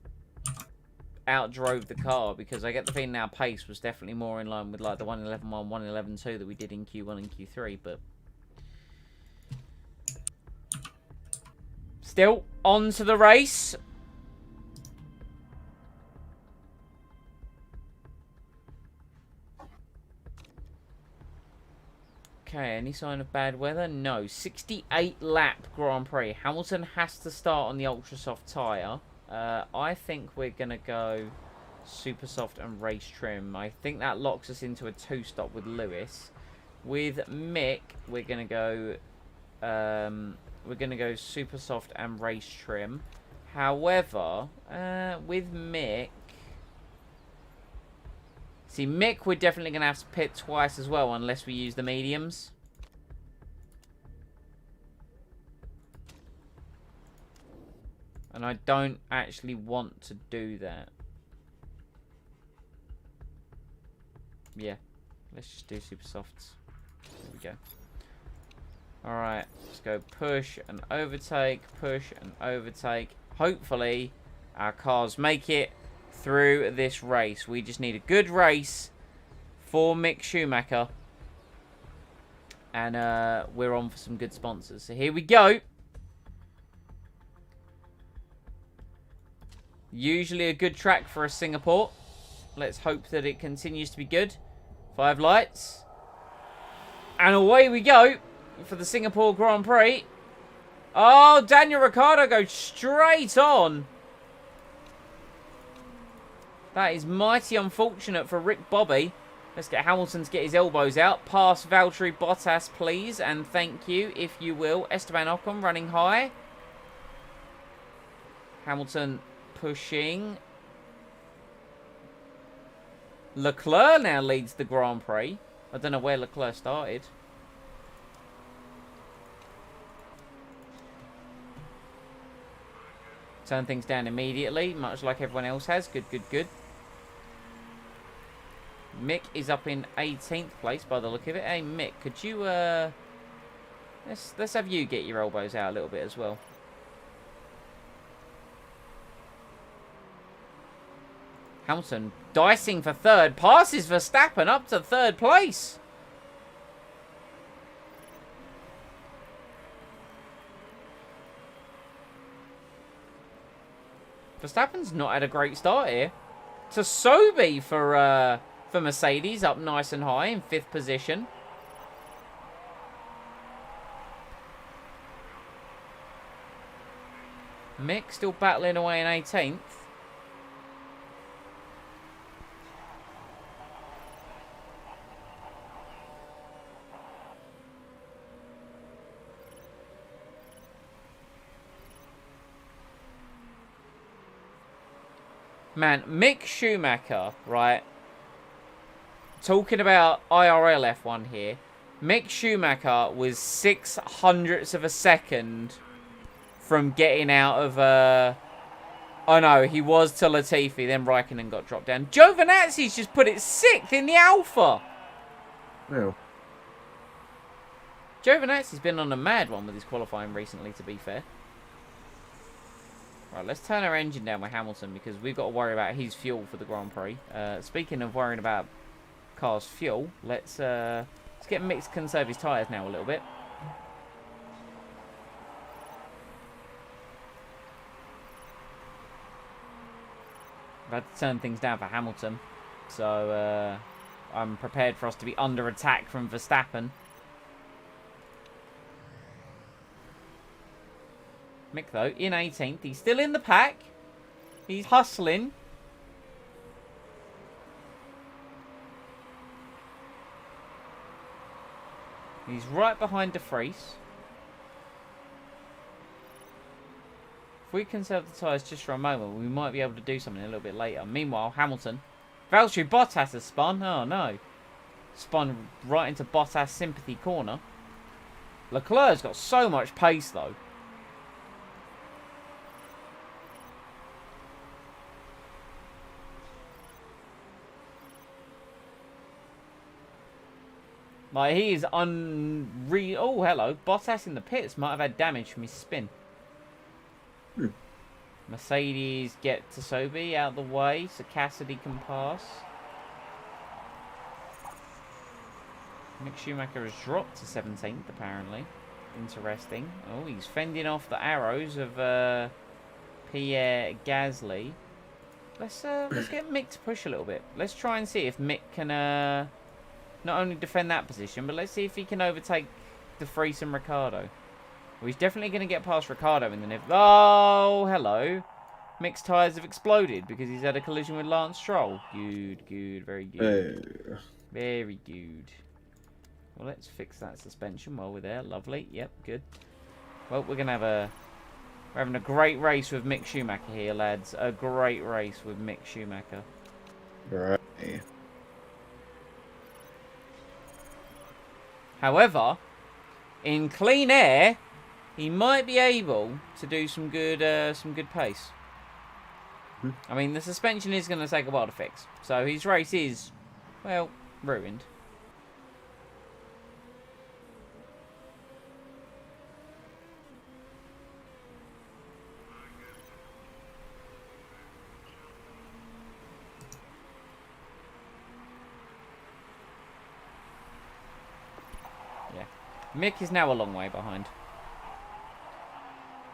outdrove the car, because I get the feeling our pace was definitely more in line with like the 111.1, 111.2 that we did in Q1 and Q3, but still, on to the race. Okay, any sign of bad weather? No. 68 lap Grand Prix. Hamilton has to start on the ultra soft tyre. I think we're going to go super soft and race trim. I think that locks us into a 2-stop with Lewis. With Mick, we're going to go super soft and race trim. However, with Mick, see, Mick, we're definitely going to have to pit twice as well, unless we use the mediums. And I don't actually want to do that. Yeah, let's just do super softs. There we go. Alright, let's go push and overtake, push and overtake. Hopefully, our cars make it through this race. We just need a good race for Mick Schumacher, and we're on for some good sponsors. So here we go. Usually a good track for a Singapore. Let's hope that it continues to be good. 5 lights, and away we go for the Singapore Grand Prix. Oh, Daniel Ricciardo goes straight on. That is mighty unfortunate for Rick Bobby. Let's get Hamilton to get his elbows out. Pass Valtteri Bottas, please. And thank you, if you will. Esteban Ocon running high. Hamilton pushing. Leclerc now leads the Grand Prix. I don't know where Leclerc started. Turn things down immediately, much like everyone else has. Good, good, good. Mick is up in 18th place by the look of it. Hey, Mick, could you, let's have you get your elbows out a little bit as well. Hamilton dicing for 3rd. Passes Verstappen up to 3rd place. Verstappen's not had a great start here. Tsunoda for Mercedes up nice and high in 5th position. Mick still battling away in 18th. Man, Mick Schumacher, right? Talking about IRL F1 here. Mick Schumacher was 0.06 of a second from getting out of... Oh no, he was to Latifi, then Raikkonen got dropped down. Giovinazzi's just put it 6th in the Alpha. Well. Giovinazzi's been on a mad one with his qualifying recently, to be fair. Right, let's turn our engine down with Hamilton, because we've got to worry about his fuel for the Grand Prix. Speaking of worrying about car's fuel, let's get Mick to conserve his tyres now a little bit. I've had to turn things down for Hamilton, so I'm prepared for us to be under attack from Verstappen. Mick, though, in 18th. He's still in the pack. He's hustling. He's right behind De Vries. If we conserve the tyres just for a moment, we might be able to do something a little bit later. Meanwhile, Hamilton Valtteri Bottas has spun. Oh, no. Spun right into Bottas' sympathy corner. Leclerc's got so much pace, though. Like, he is unreal. Oh, hello. Bottas in the pits might have had damage from his spin. Mercedes get to Sobi out of the way so Cassidy can pass. Mick Schumacher has dropped to 17th, apparently. Interesting. Oh, he's fending off the arrows of Pierre Gasly. Let's get Mick to push a little bit. Let's try and see if Mick can not only defend that position, but let's see if he can overtake De Vries and Ricardo. Well, he's definitely going to get past Ricardo in the NIF. Oh, hello. Mick's tyres have exploded because he's had a collision with Lance Stroll. Good, very good. Very good. Well, let's fix that suspension while we're there. Lovely. Yep, good. Well, we're having a great race with Mick Schumacher here, lads. A great race with Mick Schumacher. Right. However, in clean air, he might be able to do some good pace. I mean, the suspension is going to take a while to fix, so his race is, well, ruined. Yeah, Mick is now a long way behind.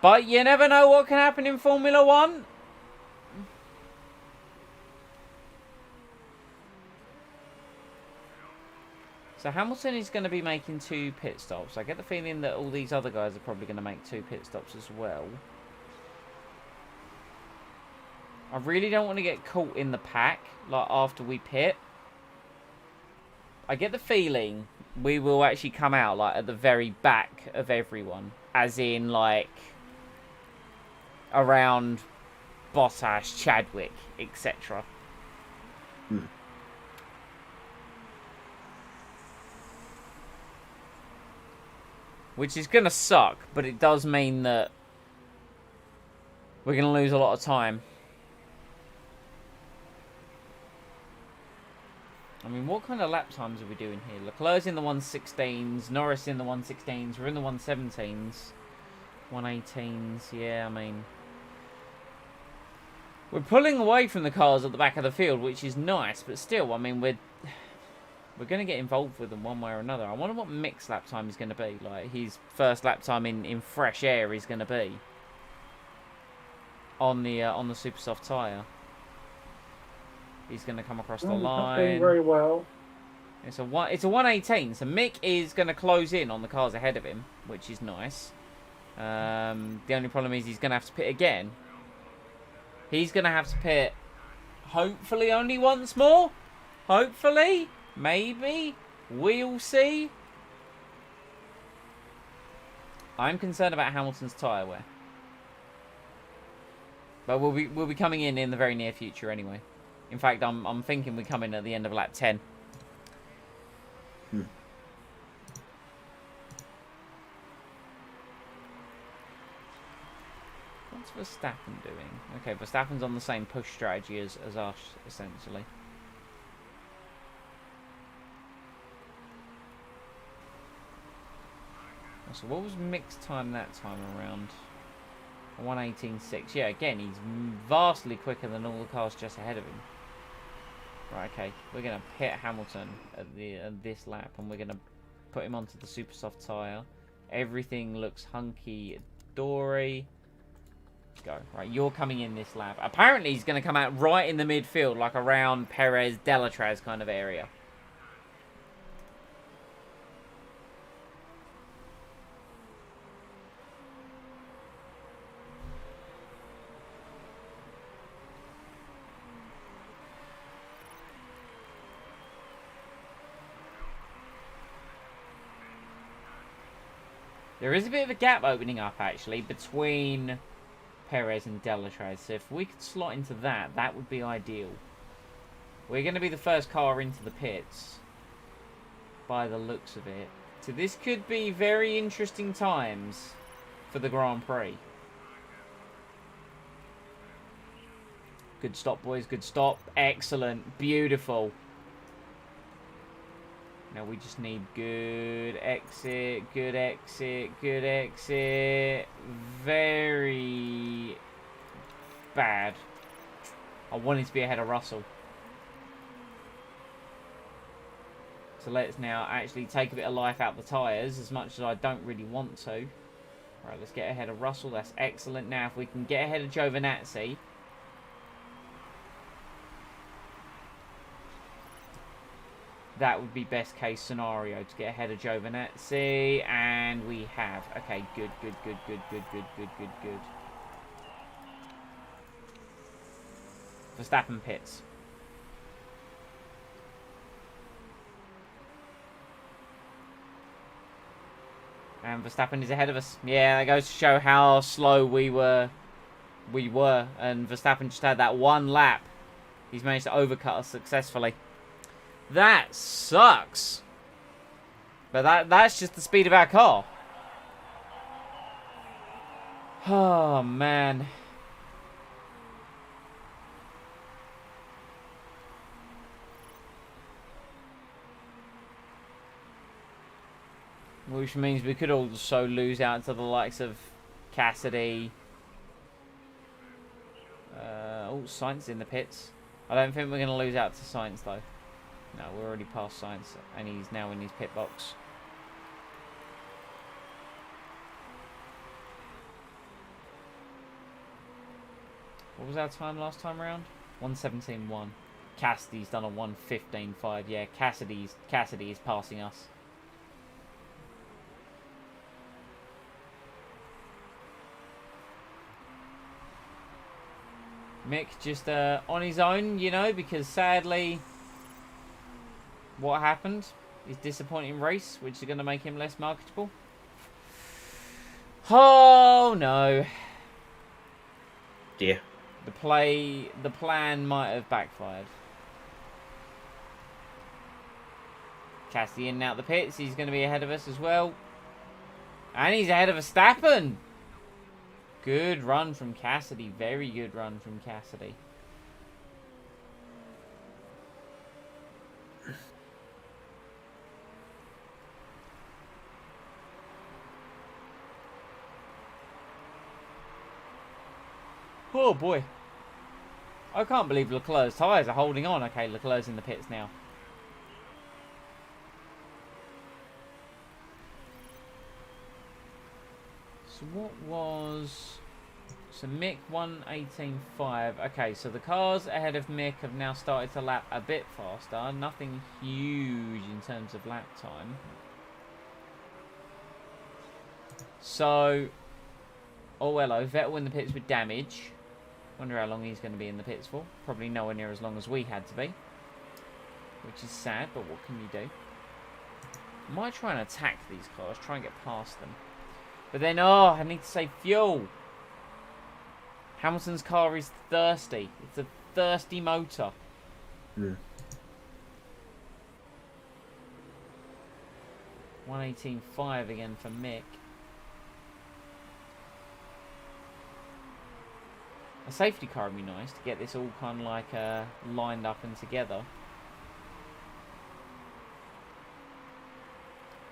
But you never know what can happen in Formula One. So Hamilton is going to be making 2 pit stops. I get the feeling that all these other guys are probably going to make 2 pit stops as well. I really don't want to get caught in the pack, like, after we pit. I get the feeling we will actually come out, like, at the very back of everyone. As in, like, around Bottas, Chadwick, etc. Which is going to suck, but it does mean that we're going to lose a lot of time. I mean, what kind of lap times are we doing here? Leclerc's in the 116s, Norris in the 116s, we're in the 117s, 118s, yeah, I mean... We're pulling away from the cars at the back of the field, which is nice, but still, I mean, we're going to get involved with them one way or another. I wonder what Mick's lap time is going to be. Like, his first lap time in fresh air is going to be on the super soft tyre. He's going to come across the line. Not doing very well. It's a 118, so Mick is going to close in on the cars ahead of him, which is nice. The only problem is he's going to have to pit again. He's going to have to pit, hopefully, only once more. Hopefully. Maybe. We'll see. I'm concerned about Hamilton's tyre wear. But we'll be coming in the very near future anyway. In fact, I'm thinking we come in at the end of lap 10. What's Verstappen doing? Okay, Verstappen's on the same push strategy as us, essentially. So what was Mick's time that time around? 118.6. Yeah, again, he's vastly quicker than all the cars just ahead of him. Right, okay. We're going to pit Hamilton at this lap, and we're going to put him onto the super soft tyre. Everything looks hunky-dory. Go. Right, you're coming in this lap. Apparently, he's going to come out right in the midfield, like around Perez, Delatraz kind of area. There is a bit of a gap opening up, actually, between Perez and Delatraz. So if we could slot into that, that would be ideal. We're going to be the first car into the pits, by the looks of it. So this could be very interesting times for the Grand Prix. Good stop, boys. Good stop. Excellent. Beautiful. Now we just need good exit, good exit, good exit. Very bad. I wanted to be ahead of Russell. So let's now actually take a bit of life out of the tyres, as much as I don't really want to. Right, let's get ahead of Russell. That's excellent. Now if we can get ahead of Giovinazzi. That would be best case scenario, to get ahead of Giovinazzi, and we have. Okay, good. Verstappen pits. And Verstappen is ahead of us. Yeah, that goes to show how slow we were. And Verstappen just had that one lap. He's managed to overcut us successfully. That sucks. But that's just the speed of our car. Oh, man. Which means we could also lose out to the likes of Cassidy. Oh, Sainz in the pits. I don't think we're going to lose out to Sainz, though. No, we're already past Sainz, and he's now in his pit box. What was our time last time round? 1:17.1. Cassidy's done a 1:15.5. Yeah, Cassidy is passing us. Mick just on his own, you know, because sadly, what happened? His disappointing race, which is going to make him less marketable. Oh no! Dear. The plan might have backfired. Cassidy in and out the pits. He's going to be ahead of us as well, and he's ahead of Verstappen. Good run from Cassidy. Very good run from Cassidy. Oh boy. I can't believe Leclerc's tyres are holding on. Okay, Leclerc's in the pits now. So what was... So Mick 1:18.5. Okay, so the cars ahead of Mick have now started to lap a bit faster. Nothing huge in terms of lap time. So... Oh, hello. Vettel in the pits with damage. Wonder how long he's going to be in the pits for. Probably nowhere near as long as we had to be. Which is sad, but what can you do? I might try and attack these cars. Try and get past them. But then, oh, I need to save fuel. Hamilton's car is thirsty. It's a thirsty motor. Hmm. 1:18.5 again for Mick. A safety car would be nice to get this all kind of like lined up and together.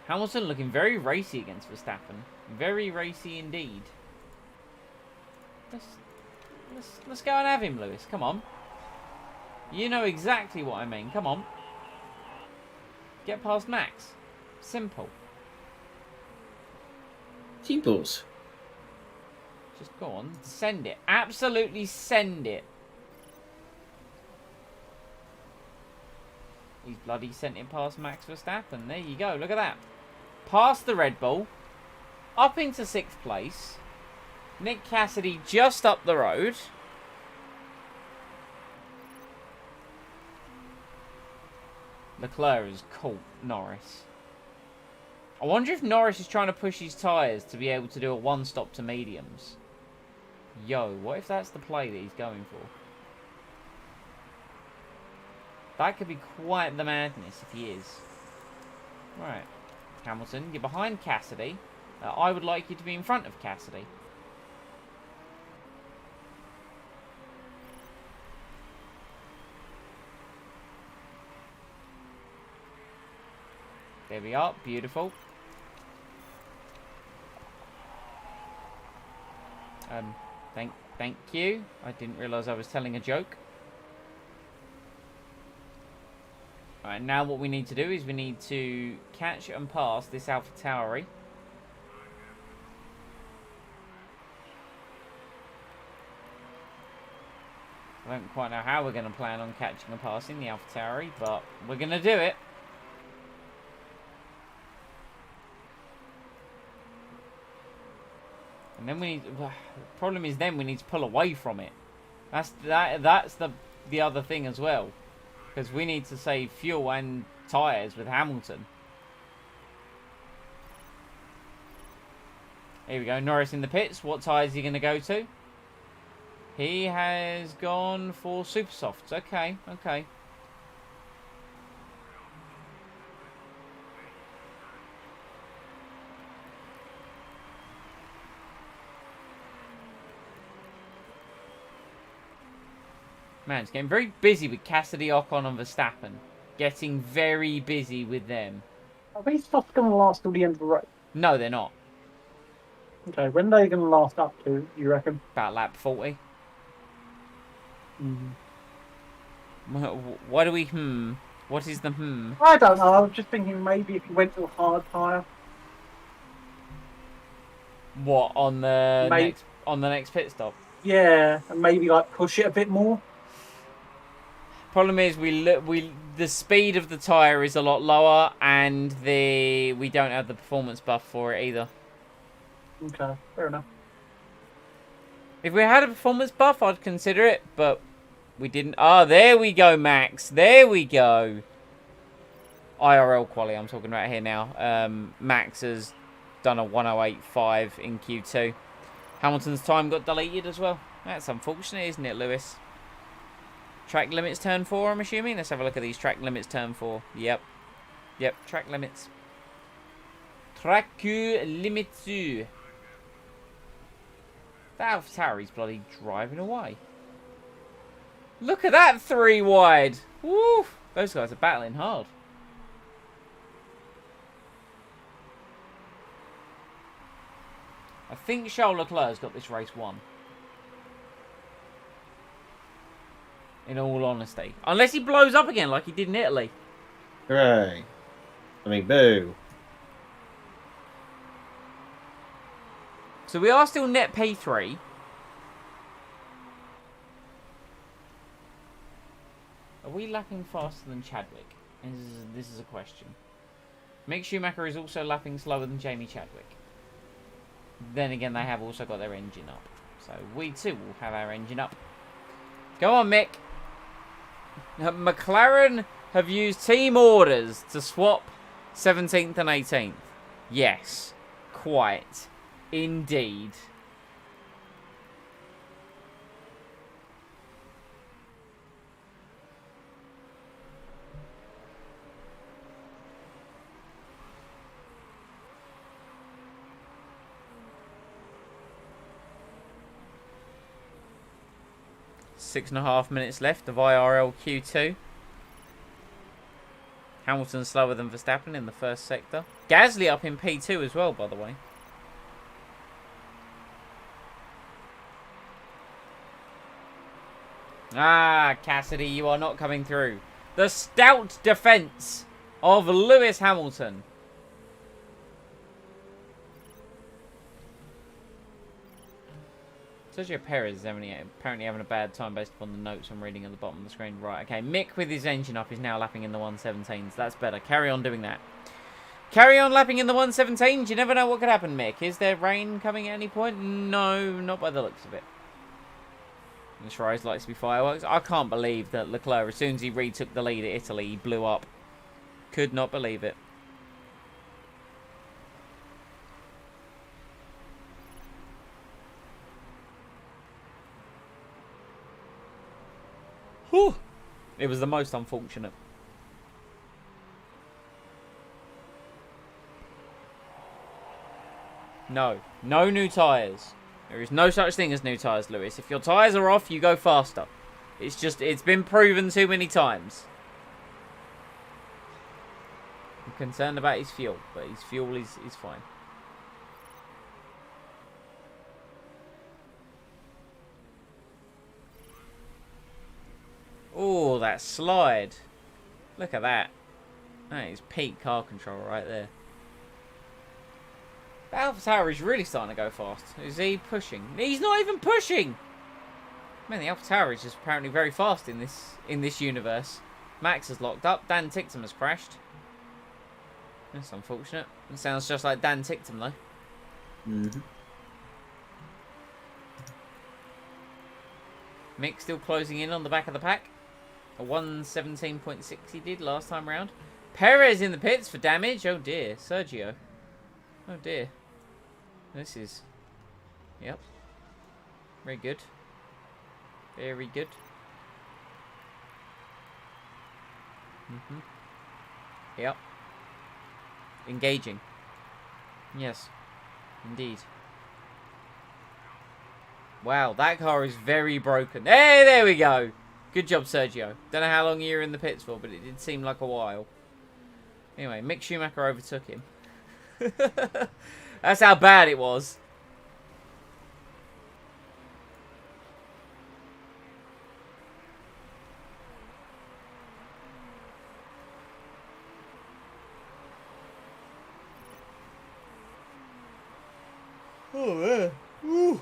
Hamilton looking very racy against Verstappen. Very racy indeed. Let's go and have him, Lewis. Come on. You know exactly what I mean. Come on. Get past Max. Simple. Simples. Just go on. Send it. Absolutely send it. He's bloody sent it past Max Verstappen. There you go. Look at that. Past the Red Bull. Up into 6th place. Nick Cassidy just up the road. Leclerc has caught Norris. I wonder if Norris is trying to push his tyres to be able to do a one-stop to mediums. Yo, what if that's the play that he's going for? That could be quite the madness if he is. Right. Hamilton, you're behind Cassidy. I would like you to be in front of Cassidy. There we are. Beautiful. Thank you. I didn't realise I was telling a joke. Alright, now what we need to do is we need to catch and pass this Alpha Tauri. I don't quite know how we're going to plan on catching and passing the Alpha Tauri, but we're going to do it. And then we need... The problem is then we need to pull away from it. That's the other thing as well. Because we need to save fuel and tyres with Hamilton. Here we go. Norris in the pits. What tyres is he going to go to? He has gone for super softs. Okay, okay. Man, it's getting very busy with Cassidy, Ocon and Verstappen. Getting very busy with them. Are these stuff going to last till the end of the race? No, they're not. Okay, when are they going to last up to, you reckon? About lap 40. Mm. What do we, What is the I don't know, I was just thinking maybe if you went to a hard tyre. What, on the next pit stop? Yeah, and maybe like push it a bit more. Problem is the speed of the tyre is a lot lower, and we don't have the performance buff for it either. Okay, fair enough. If we had a performance buff, I'd consider it, but we didn't. Ah, there we go, Max. There we go. IRL quality I'm talking about here now. Max has done a 1:08.5 in Q2. Hamilton's time got deleted as well. That's unfortunate, isn't it, Lewis? Track limits turn 4, I'm assuming. Let's have a look at these track limits turn 4. Yep. Yep, track limits. Track limits. That AlphaTauri's bloody driving away. Look at that 3 wide. Woo! Those guys are battling hard. I think Charles Leclerc's got this race won. In all honesty. Unless he blows up again like he did in Italy. Hooray. I mean, boo. So we are still net P3. Are we lapping faster than Chadwick? This is a question. Mick Schumacher is also lapping slower than Jamie Chadwick. Then again, they have also got their engine up. So we too will have our engine up. Go on, Mick. McLaren have used team orders to swap 17th and 18th. Yes, quite. Indeed. Six and a half minutes left of IRL Q2. Hamilton slower than Verstappen in the first sector. Gasly up in P2 as well, by the way. Ah, Cassidy, you are not coming through. The stout defence of Lewis Hamilton. Sergio Perez is apparently having a bad time based upon the notes I'm reading at the bottom of the screen. Right, okay. Mick with his engine up is now lapping in the 117s. That's better. Carry on doing that. Carry on lapping in the 117s. You never know what could happen, Mick. Is there rain coming at any point? No, not by the looks of it. This race likes to be fireworks. I can't believe that Leclerc, as soon as he retook the lead at Italy, he blew up. Could not believe it. Whew. It was the most unfortunate. No. No new tyres. There is no such thing as new tyres, Lewis. If your tyres are off, you go faster. It's been proven too many times. I'm concerned about his fuel, but his fuel is fine. Oh, that slide. Look at that. That is peak car control right there. The Alpha Tower is really starting to go fast. Is he pushing? He's not even pushing! Man, the Alpha Tower is just apparently very fast in this universe. Max is locked up. Dan Tictum has crashed. That's unfortunate. It sounds just like Dan Tictum, though. Mm-hmm. Mick still closing in on the back of the pack. A 117.6 he did last time round. Perez in the pits for damage. Oh dear. Sergio. Oh dear. This is... Yep. Very good. Very good. Yep. Engaging. Yes. Indeed. Wow, that car is very broken. Hey, there we go. Good job, Sergio. Don't know how long you were in the pits for, but it did seem like a while. Anyway, Mick Schumacher overtook him. That's how bad it was. Oh, man. Woo.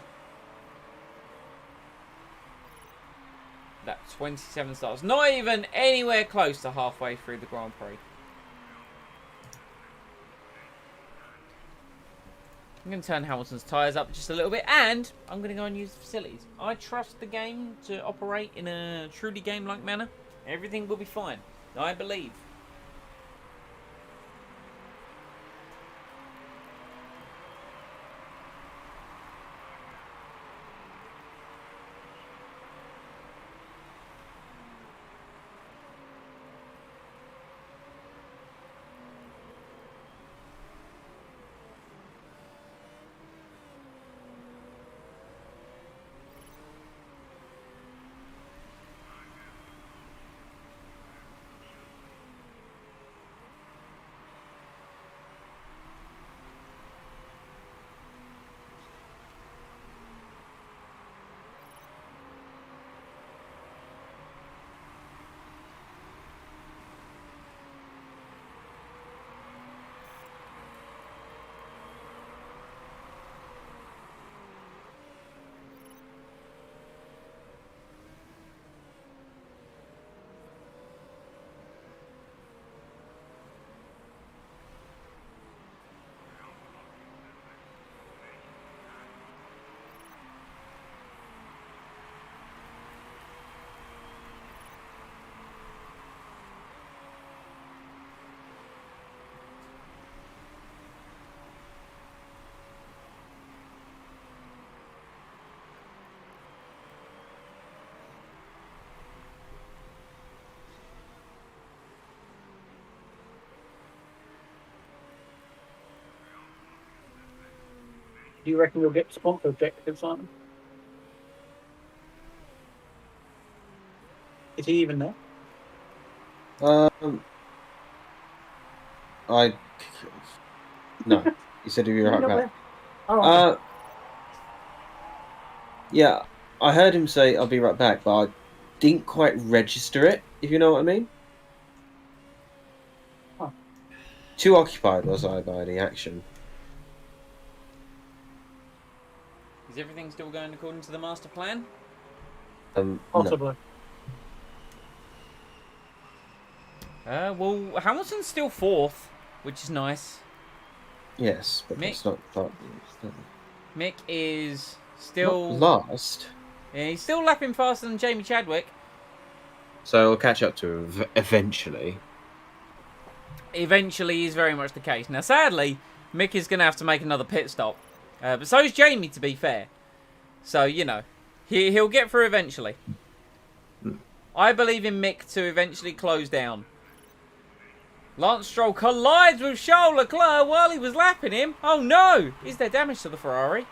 That 27 stars. Not even anywhere close to halfway through the Grand Prix. I'm going to turn Hamilton's tyres up just a little bit, and I'm going to go and use the facilities. I trust the game to operate in a truly game-like manner. Everything will be fine. I believe. Do you reckon you'll get sponsor objectives on him? Is he even there? No. He said he'd be right back. Oh, Yeah, I heard him say I'll be right back, but I didn't quite register it, if you know what I mean. Huh. Too occupied was I by the action. Is everything still going according to the master plan? No. possibly. Well, Hamilton's still fourth, which is nice. Yes, but Mick? it's not that. Mick is still... Not last. Yeah, he's still lapping faster than Jamie Chadwick. So we'll catch up to him eventually. Eventually is very much the case. Now, sadly, Mick is going to have to make another pit stop. But so is Jamie, to be fair. So, you know, he'll get through eventually. I believe in Mick to eventually close down. Lance Stroll collides with Charles Leclerc while he was lapping him. Oh no! Is there damage to the Ferrari?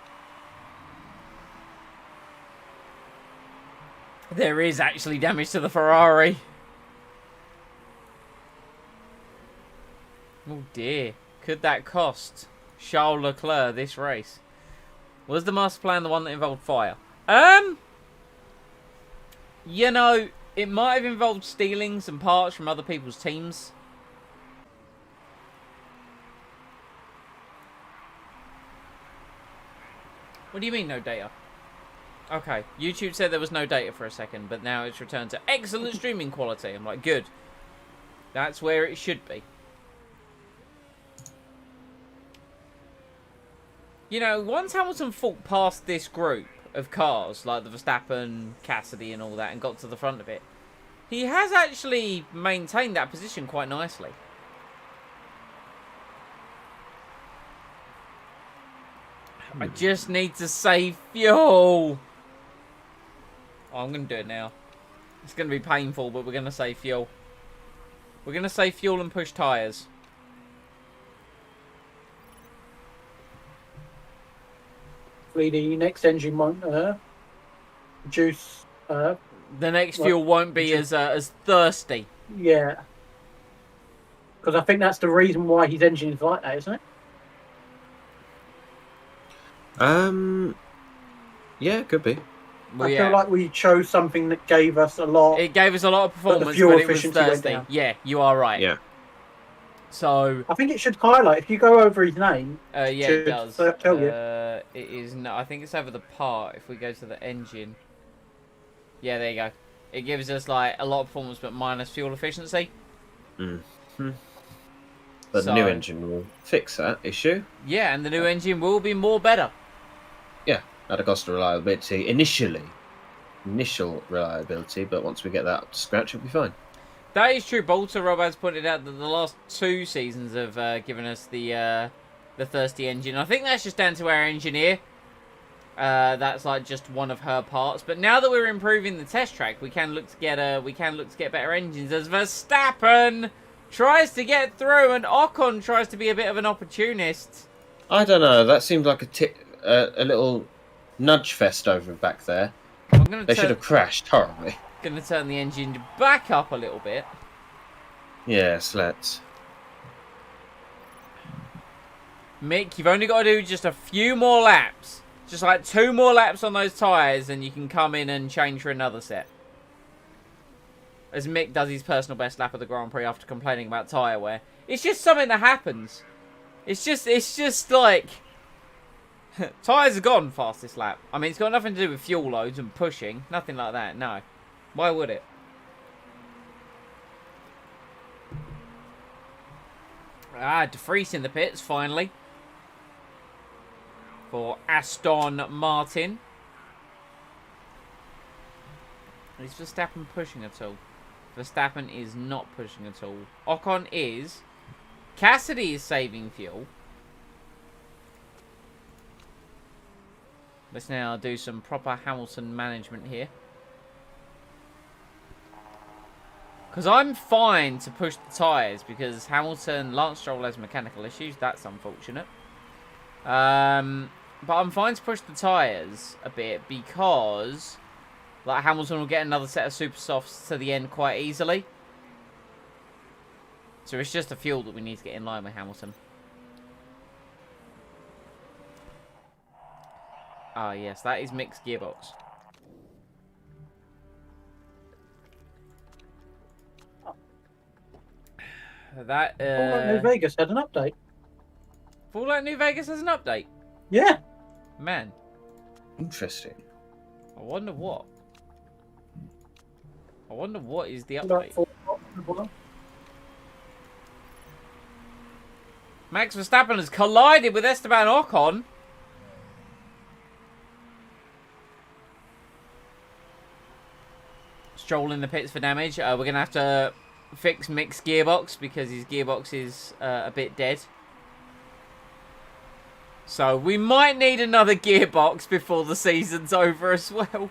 There is actually damage to the Ferrari. Oh dear. Could that cost Charles Leclerc this race? Was the master plan the one that involved fire? You know, it might have involved stealing some parts from other people's teams. What do you mean, no data? Okay, YouTube said there was no data for a second, but now it's returned to excellent streaming quality. I'm like, good. That's where it should be. You know, once Hamilton fought past this group of cars, like the Verstappen, Cassidy and all that, and got to the front of it, he has actually maintained that position quite nicely. I just need to save fuel. Oh, I'm going to do it now. It's going to be painful, but we're going to save fuel. We're going to save fuel and push tyres. Hopefully the next engine won't produce... the next fuel won't be as thirsty. Yeah. Because I think that's the reason why his engine is like that, isn't it? Yeah, it could be. Well, I feel like we chose something that gave us a lot. It gave us a lot of performance, but, fuel it was efficiency went thirsty. down. Yeah, you are right. Yeah. So I think it should highlight if you go over his name. yeah, it should does. tell you. It is no. I think it's over the part. If we go to the engine, yeah, there you go. It gives us like a lot of performance, but minus fuel efficiency. Mm-hmm. But the new engine will fix that issue. Yeah, and the new engine will be more better. Yeah, at a cost of reliability initial reliability, but once we get that up to scratch, it'll be fine. That is true. Bolter Rob has pointed out that the last 2 seasons have given us the thirsty engine. I think that's just down to our engineer. That's like just one of her parts. But now that we're improving the test track, we can look to get better engines. As Verstappen tries to get through, and Ocon tries to be a bit of an opportunist. I don't know. That seemed like a little nudge fest over back there. They should have crashed horribly. Going to turn the engine back up a little bit. Yes, let's. Mick, you've only got to do just a few more laps. Just like 2 more laps on those tyres, and you can come in and change for another set. As Mick does his personal best lap of the Grand Prix after complaining about tyre wear. It's just something that happens. It's just like... tyres are gone fastest lap. I mean, it's got nothing to do with fuel loads and pushing. Nothing like that, no. Why would it? De Vries in the pits, finally. For Aston Martin. Is Verstappen pushing at all? Verstappen is not pushing at all. Ocon is. Cassidy is saving fuel. Let's now do some proper Hamilton management here. Because I'm fine to push the tyres, because Lance Stroll has mechanical issues. That's unfortunate. But I'm fine to push the tyres a bit, because like Hamilton will get another set of super softs to the end quite easily. So it's just the fuel that we need to get in line with Hamilton. Ah, yes, that is Mick's gearbox. That Fallout New Vegas had an update. Fallout New Vegas has an update. Yeah. Man, Interesting. I wonder what. I wonder what is the update. Max Verstappen has collided with Esteban Ocon. Stroll in the pits for damage. We're going to have to fix Mick's gearbox because his gearbox is a bit dead. So we might need another gearbox before the season's over as well.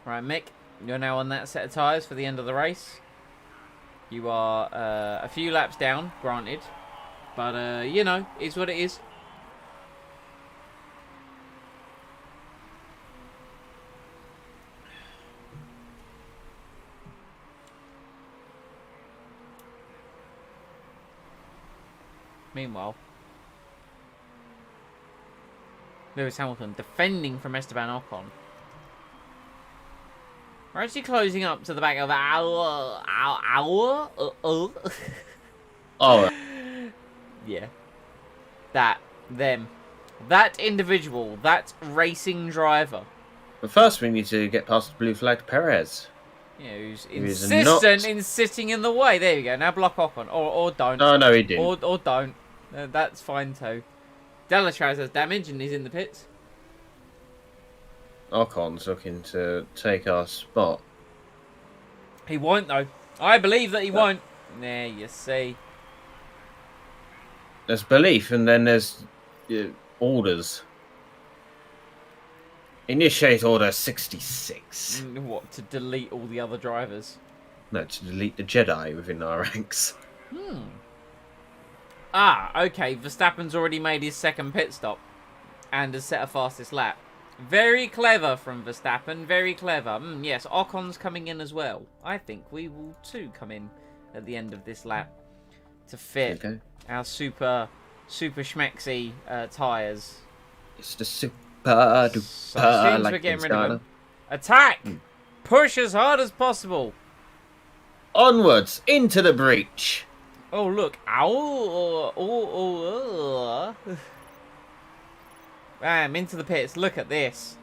Right, Mick, you're now on that set of tyres for the end of the race. You are a few laps down, granted. But, you know, it's what it is. Meanwhile, Lewis Hamilton defending from Esteban Ocon. We're actually closing up to the back of our... Oh, Yeah. That individual, that racing driver. but first we need to get past the blue flagged Perez. Yeah, who's Who is insistent not- in sitting in the way. There you go. Now block Ocon. Or don't. Oh, no, he didn't. Or don't. That's fine too. Delatraz has damage and he's in the pits. Ocon's looking to take our spot. He won't though. I believe that he won't. There you see. There's belief, and then there's orders. Initiate order 66. What, to delete all the other drivers? No, to delete the Jedi within our ranks. Ah, okay. Verstappen's already made his second pit stop and has set a fastest lap. Very clever from Verstappen. Very clever. Yes, Ocon's coming in as well. I think we will too come in at the end of this lap to fit our super schmexy tyres. It's the super duper. So as soon as we're getting rid of him. Attack! Push as hard as possible. Onwards into the breach. Oh look! Ow! Oh! Bam! Into the pits. Look at this.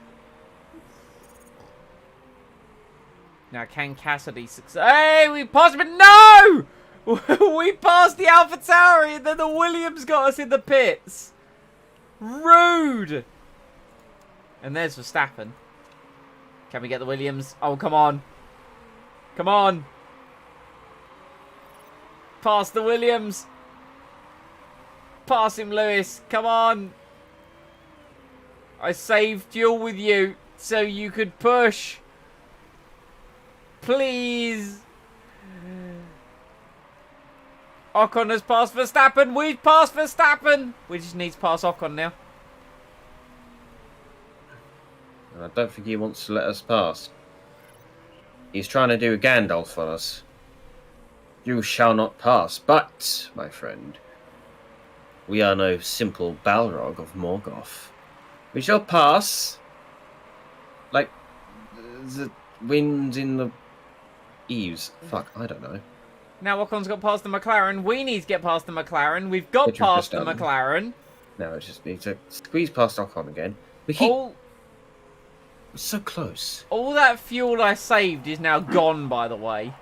Now can Cassidy succeed? Hey, we passed him! No! We passed the AlphaTauri and then the Williams got us in the pits. Rude. And there's Verstappen. Can we get the Williams? Oh, come on. Come on. Pass the Williams. Pass him, Lewis. Come on. I saved fuel with you so you could push. Please. Ocon has passed Verstappen. We've passed Verstappen. We just need to pass Ocon now. I don't think he wants to let us pass. He's trying to do a Gandalf on us. You shall not pass, but, my friend, we are no simple Balrog of Morgoth. We shall pass like the wind in the eaves. Fuck, I don't know. Now Ocon's got past the McLaren. We need to get past the McLaren. We've got past the McLaren. Now I just need to squeeze past Ocon again. We keep so close. All that fuel I saved is now gone, by the way.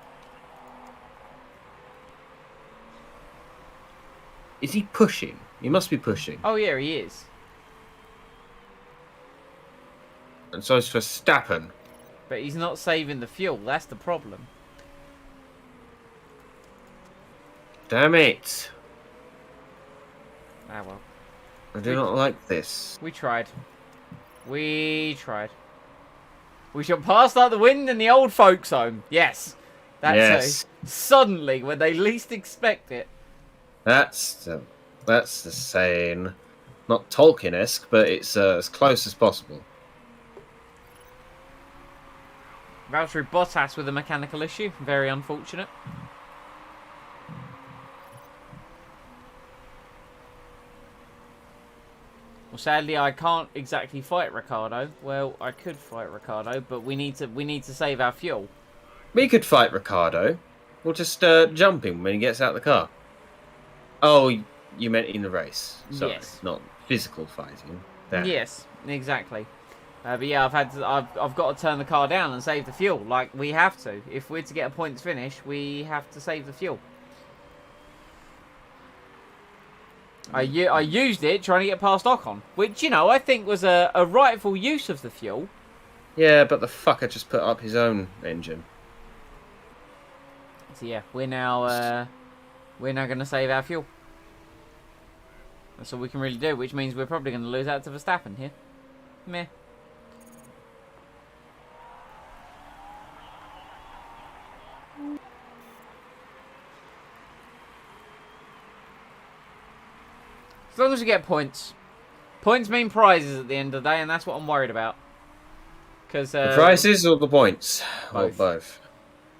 Is he pushing? He must be pushing. Oh yeah, he is. And so is Verstappen. But he's not saving the fuel. That's the problem. Damn it. Ah well. I do not like this. We tried. We tried. We shall pass like the wind in the old folks' home. Yes. That's suddenly when they least expect it. That's the saying. Not Tolkien-esque, but it's as close as possible. Valtteri Bottas with a mechanical issue. Very unfortunate. Well, sadly, I can't exactly fight Ricardo. Well, I could fight Ricardo, but we need to save our fuel. We could fight Ricardo. We'll just jump him when he gets out of the car. Oh, you meant in the race. Sorry, yes. Not physical fighting. There. Yes, exactly. But yeah, I've got to turn the car down and save the fuel. Like, we have to. If we're to get a points finish, we have to save the fuel. I used it trying to get past Ocon, which, you know, I think was a rightful use of the fuel. Yeah, but the fucker just put up his own engine. So yeah, we're now going to save our fuel. That's all we can really do, which means we're probably going to lose out to Verstappen here. Meh. long as we get points. Points mean prizes at the end of the day, and that's what I'm worried about. Because The prizes or the points? Both. Or both.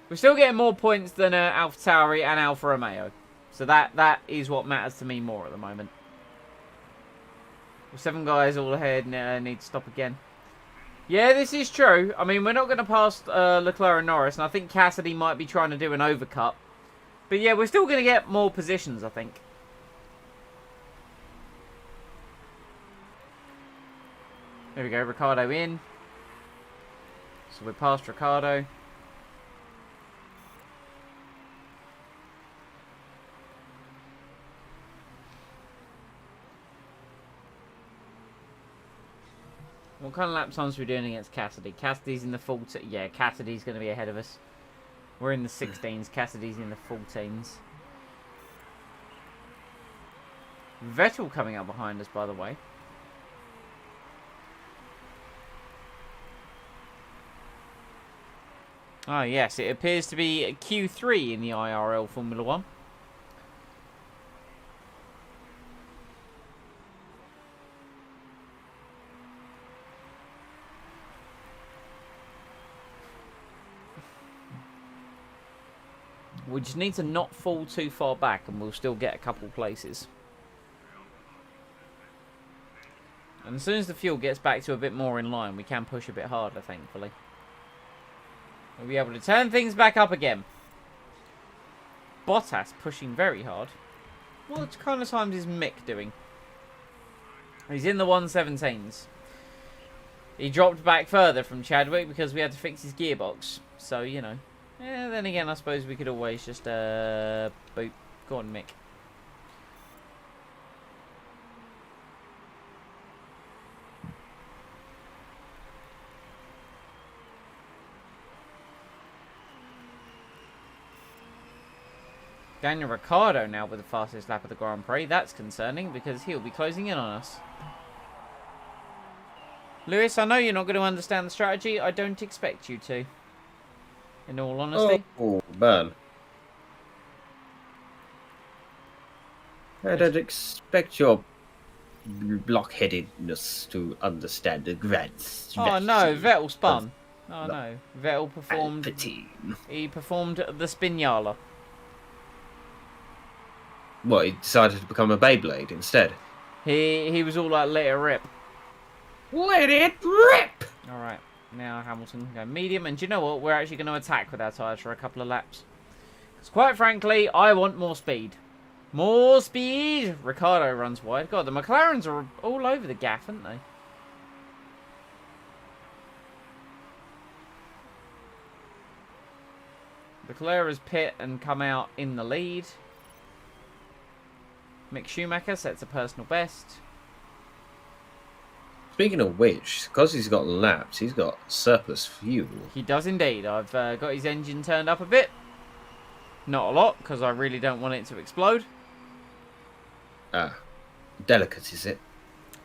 We're still getting more points than Alfa Tauri and Alfa Romeo. So that is what matters to me more at the moment. With 7 guys all ahead, need to stop again. Yeah, this is true. I mean, we're not going to pass Leclerc and Norris, and I think Cassidy might be trying to do an overcut. But yeah, we're still going to get more positions, I think. There we go, Ricardo in. So we're past Ricardo. What kind of lap times are we doing against Cassidy? Cassidy's in the 14. Yeah, Cassidy's going to be ahead of us. We're in the 16s. Cassidy's in the 14s. Vettel coming up behind us, by the way. Oh, yes. It appears to be Q3 in the IRL Formula 1. We just need to not fall too far back and we'll still get a couple places. And as soon as the fuel gets back to a bit more in line, we can push a bit harder, thankfully. We'll be able to turn things back up again. Bottas pushing very hard. What kind of times is Mick doing? He's in the 117s. He dropped back further from Chadwick because we had to fix his gearbox. So, you know. Yeah, then again, I suppose we could always just, boop. Go on, Mick. Daniel Ricciardo now with the fastest lap of the Grand Prix. That's concerning because he'll be closing in on us. Lewis, I know you're not going to understand the strategy. I don't expect you to. In all honesty. Oh, burn. I don't expect your blockheadedness to understand the grand strategy. Oh no, Vettel spun. Oh no, Vettel performed. Alpine. He performed the Spinala. What, he decided to become a Beyblade instead? He was all like, let it rip. Let it rip! Alright, now Hamilton can go medium. And do you know what? We're actually going to attack with our tyres for a couple of laps. Because quite frankly, I want more speed. More speed! Ricardo runs wide. God, the McLarens are all over the gaff, aren't they? Leclerc pit and come out in the lead. Mick Schumacher sets a personal best. Speaking of which, because he's got laps, he's got surplus fuel. He does indeed. I've got his engine turned up a bit. Not a lot, because I really don't want it to explode. Ah, delicate, is it?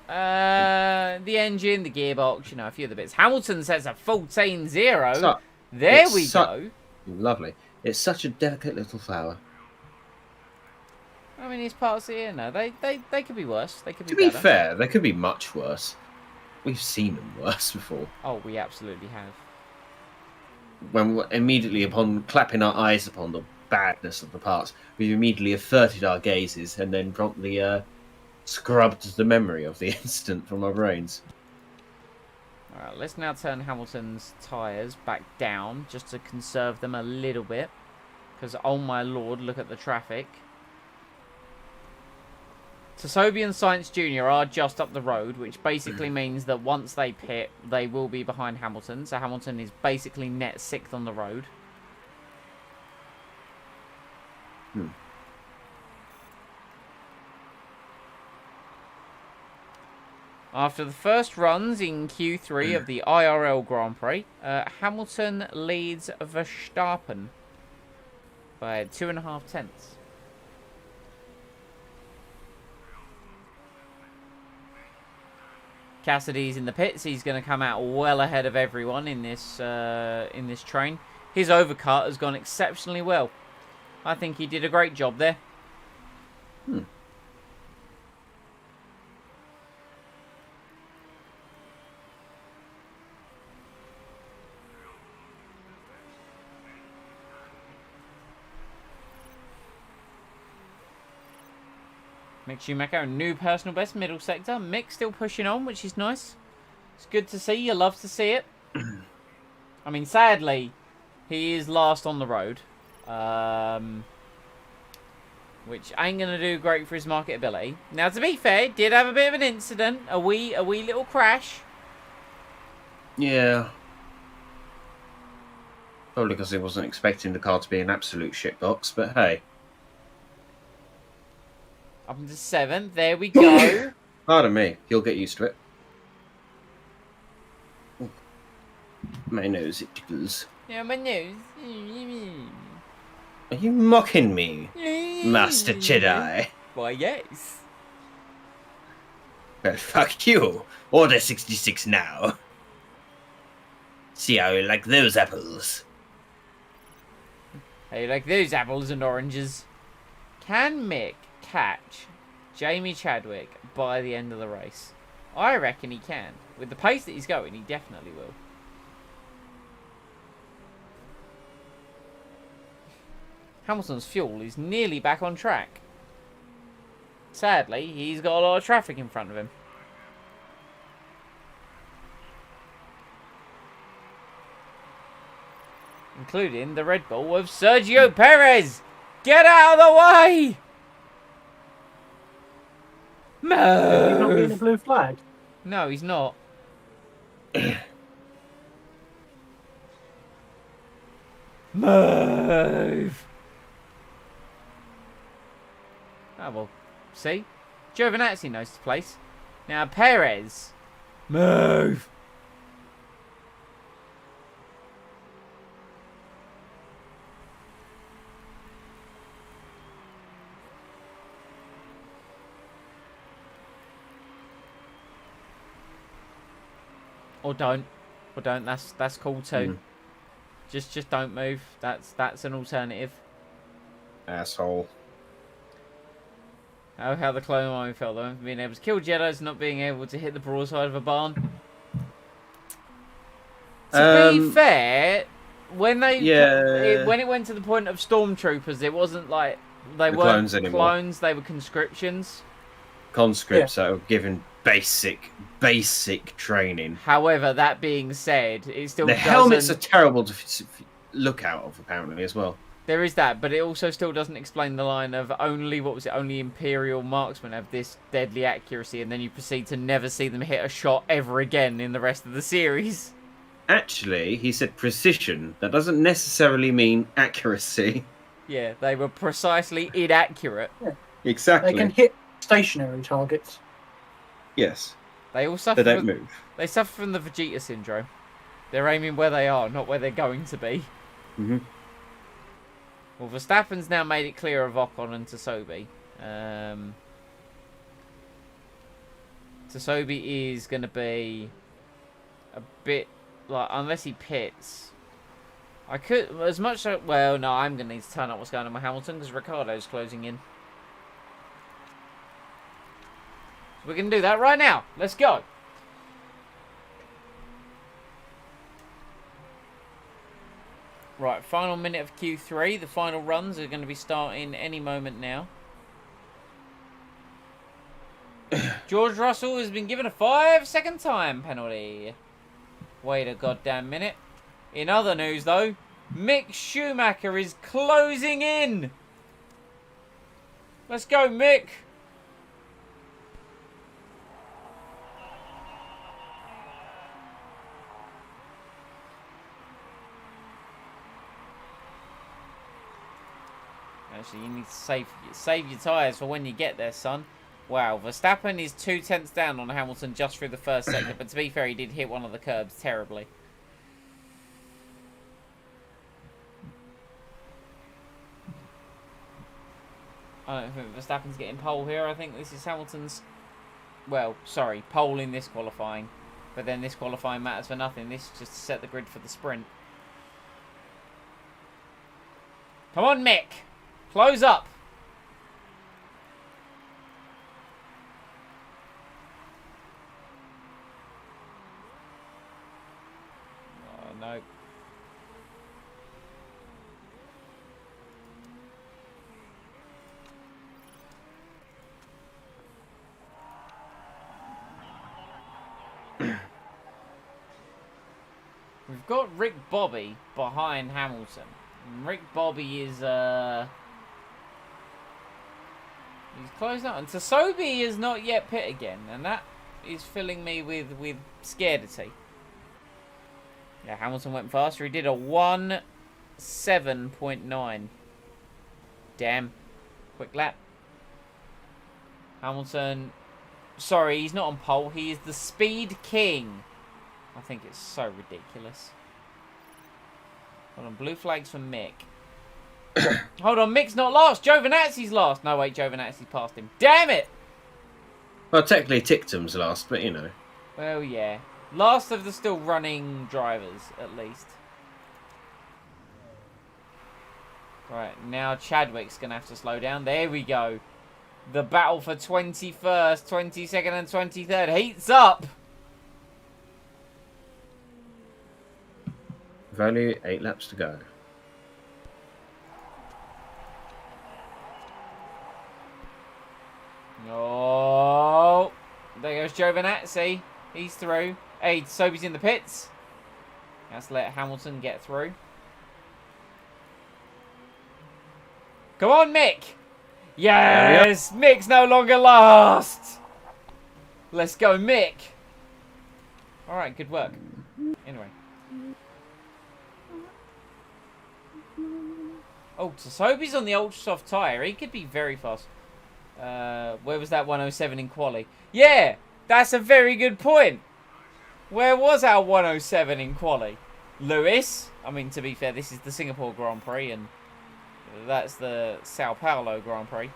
The engine, the gearbox, you know, a few of the bits. Hamilton sets a 14-0. There we go. Lovely. It's such a delicate little flower. I mean, these parts here, no, they could be worse. They could be To be better. fair, they could be much worse. We've seen them worse before. Oh, we absolutely have. When immediately upon clapping our eyes upon the badness of the parts, we've immediately averted our gazes and then promptly scrubbed the memory of the incident from our brains. Alright, let's now turn Hamilton's tyres back down just to conserve them a little bit. Because, oh my lord, look at the traffic. Tosobi and Sainz Jr. are just up the road, which basically means that once they pit, they will be behind Hamilton. So Hamilton is basically net 6th on the road. After the first runs in Q3 of the IRL Grand Prix, Hamilton leads Verstappen by 2.5 tenths. Cassidy's in the pits. He's going to come out well ahead of everyone in this train. His overcut has gone exceptionally well. I think he did a great job there. Mick Schumacher, a new personal best, middle sector. Mick still pushing on, which is nice. It's good to see. You love to see it. I mean, sadly, he is last on the road. Which ain't going to do great for his marketability. Now, to be fair, did have a bit of an incident. A wee little crash. Yeah. Probably because he wasn't expecting the car to be an absolute shitbox, but hey. Up into 7th. There we go. Pardon me. You'll get used to it. Ooh. My nose, it tickles. Yeah, my nose. Are you mocking me, Master Jedi? Why, yes. Well, fuck you. Order 66 now. See how you like those apples. How you like those apples and oranges? Can Mick catch Jamie Chadwick by the end of the race? I reckon he can. With the pace that he's going, he definitely will. Hamilton's fuel is nearly back on track. Sadly, he's got a lot of traffic in front of him. Including the Red Bull of Sergio Perez! Get out of the way! He's not getting a Move! blue flag. No, he's not. Move! Oh, well, see? Giovinazzi knows the place. Now, Perez. Move! Or don't. Or don't. That's cool too. Just don't move. That's an alternative. Asshole. Oh, how the clone army felt though. Being able to kill Jedis, not being able to hit the broadside of a barn. To be fair, when when it went to the point of stormtroopers, it wasn't like they weren't clones anymore. Clones, they were conscriptions. Conscripts that were given basic training. However, that being said, it still The helmets are terrible to look out of, apparently, as well. There is that, but it also still doesn't explain the line of only Imperial marksmen have this deadly accuracy, and then you proceed to never see them hit a shot ever again in the rest of the series. Actually, he said precision. That doesn't necessarily mean accuracy. Yeah, they were precisely inaccurate. Yeah. Exactly. They can hit stationary targets. Yes. They all suffer. They don't move. They suffer from the Vegeta syndrome. They're aiming where they are, not where they're going to be. Mm-hmm. Well, Verstappen's now made it clear of Ocon and Tsunobi. Tsunobi is going to be a bit like, unless he pits. I could, as much as, well, no, I'm going to need to turn up what's going on with Hamilton because Ricardo's closing in. So we're going to do that right now. Let's go. Right, final minute of Q3. The final runs are going to be starting any moment now. George Russell has been given a 5-second time penalty. Wait a goddamn minute. In other news, though, Mick Schumacher is closing in. Let's go, Mick. Actually, you need to save your tyres for when you get there, son. Wow, Verstappen is 2/10 down on Hamilton just through the first sector, but to be fair, he did hit one of the curbs terribly. I don't think Verstappen's getting pole here. I think this is Hamilton's, well, sorry, pole in this qualifying. But then this qualifying matters for nothing. This is just to set the grid for the sprint. Come on, Mick. Close up. Oh, no. we've got Rick Bobby behind Hamilton. And Rick Bobby is, he's closed out. And Tsobi is not yet pit again. And that is filling me with scaredity. Yeah, Hamilton went faster. He did a 1:7.9. Damn. Quick lap. Hamilton. Sorry, he's not on pole. He is the speed king. I think it's so ridiculous. Hold on. Blue flags for Mick. Hold on. Mick's not last. Giovinazzi's last. No, wait. Giovinazzi's passed him. Damn it. Well, technically Tictum's last, but you know. Well, yeah. Last of the still running drivers, at least. Right, now Chadwick's going to have to slow down. There we go. The battle for 21st, 22nd and 23rd heats up. With only 8 laps to go. Oh, there goes Giovinazzi. He's through. Hey, Sobi's in the pits. Let's let Hamilton get through. Come on, Mick. Yes, Mick's no longer last. Let's go, Mick. All right, good work. Anyway. Oh, Tsobi's on the ultra soft tyre. He could be very fast. Where was that 107 in quali? Yeah, that's a very good point. Where was our 107 in quali? Lewis? I mean, to be fair, this is the Singapore Grand Prix, and that's the Sao Paulo Grand Prix.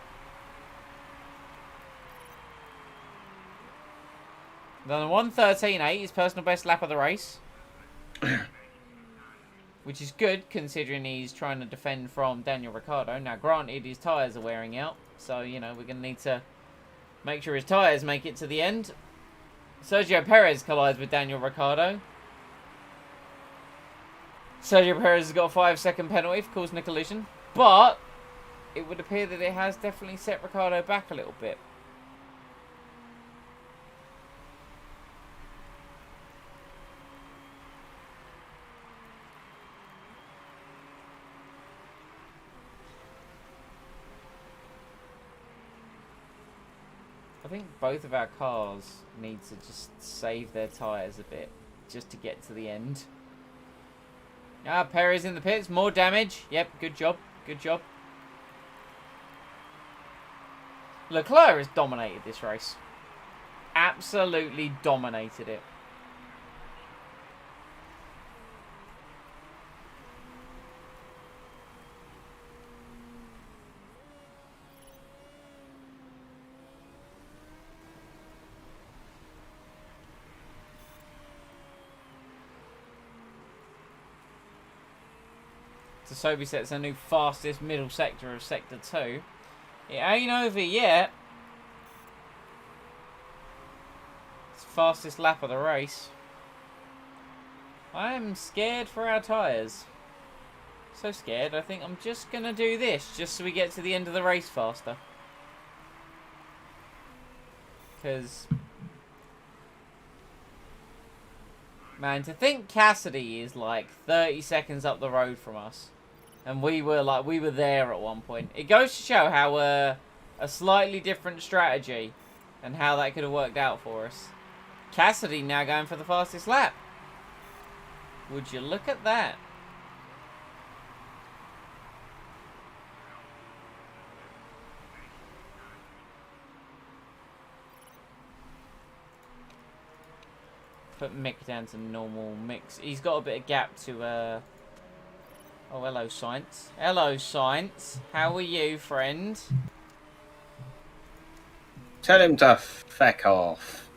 Then 1:13.8 is personal best lap of the race. Which is good, considering he's trying to defend from Daniel Ricardo. Now, granted, his tyres are wearing out. So, you know, we're going to need to make sure his tyres make it to the end. Sergio Perez collides with Daniel Ricardo. Sergio Perez has got a 5-second penalty for causing a collision. But it would appear that it has definitely set Ricardo back a little bit. I think both of our cars need to just save their tyres a bit, just to get to the end. Ah, Perez in the pits, more damage. Yep, good job, good job. Leclerc has dominated this race. Absolutely dominated it. Tsobi sets a new fastest middle sector of Sector 2. It ain't over yet. It's the fastest lap of the race. I am scared for our tyres. So scared, I think I'm just going to do this, just so we get to the end of the race faster. Because, man, to think Cassidy is like 30 seconds up the road from us. And we were there at one point. It goes to show how a slightly different strategy and how that could have worked out for us. Cassidy now going for the fastest lap. Would you look at that? Put Mick down to normal mix. He's got a bit of gap to oh, hello, Science. Hello, Science. How are you, friend? Tell him to feck off.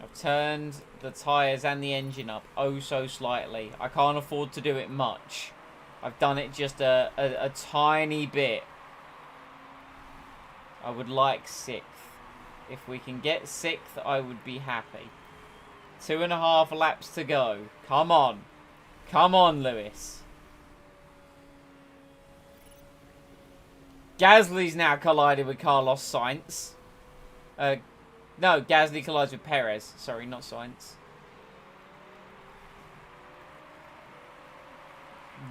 I've turned the tyres and the engine up oh so slightly. I can't afford to do it much. I've done it just a tiny bit. I would like 6th. If we can get 6th, I would be happy. 2.5 laps to go. Come on. Come on, Lewis. Gasly's now collided with Carlos Sainz. No, Gasly collides with Perez. Sorry, not Sainz.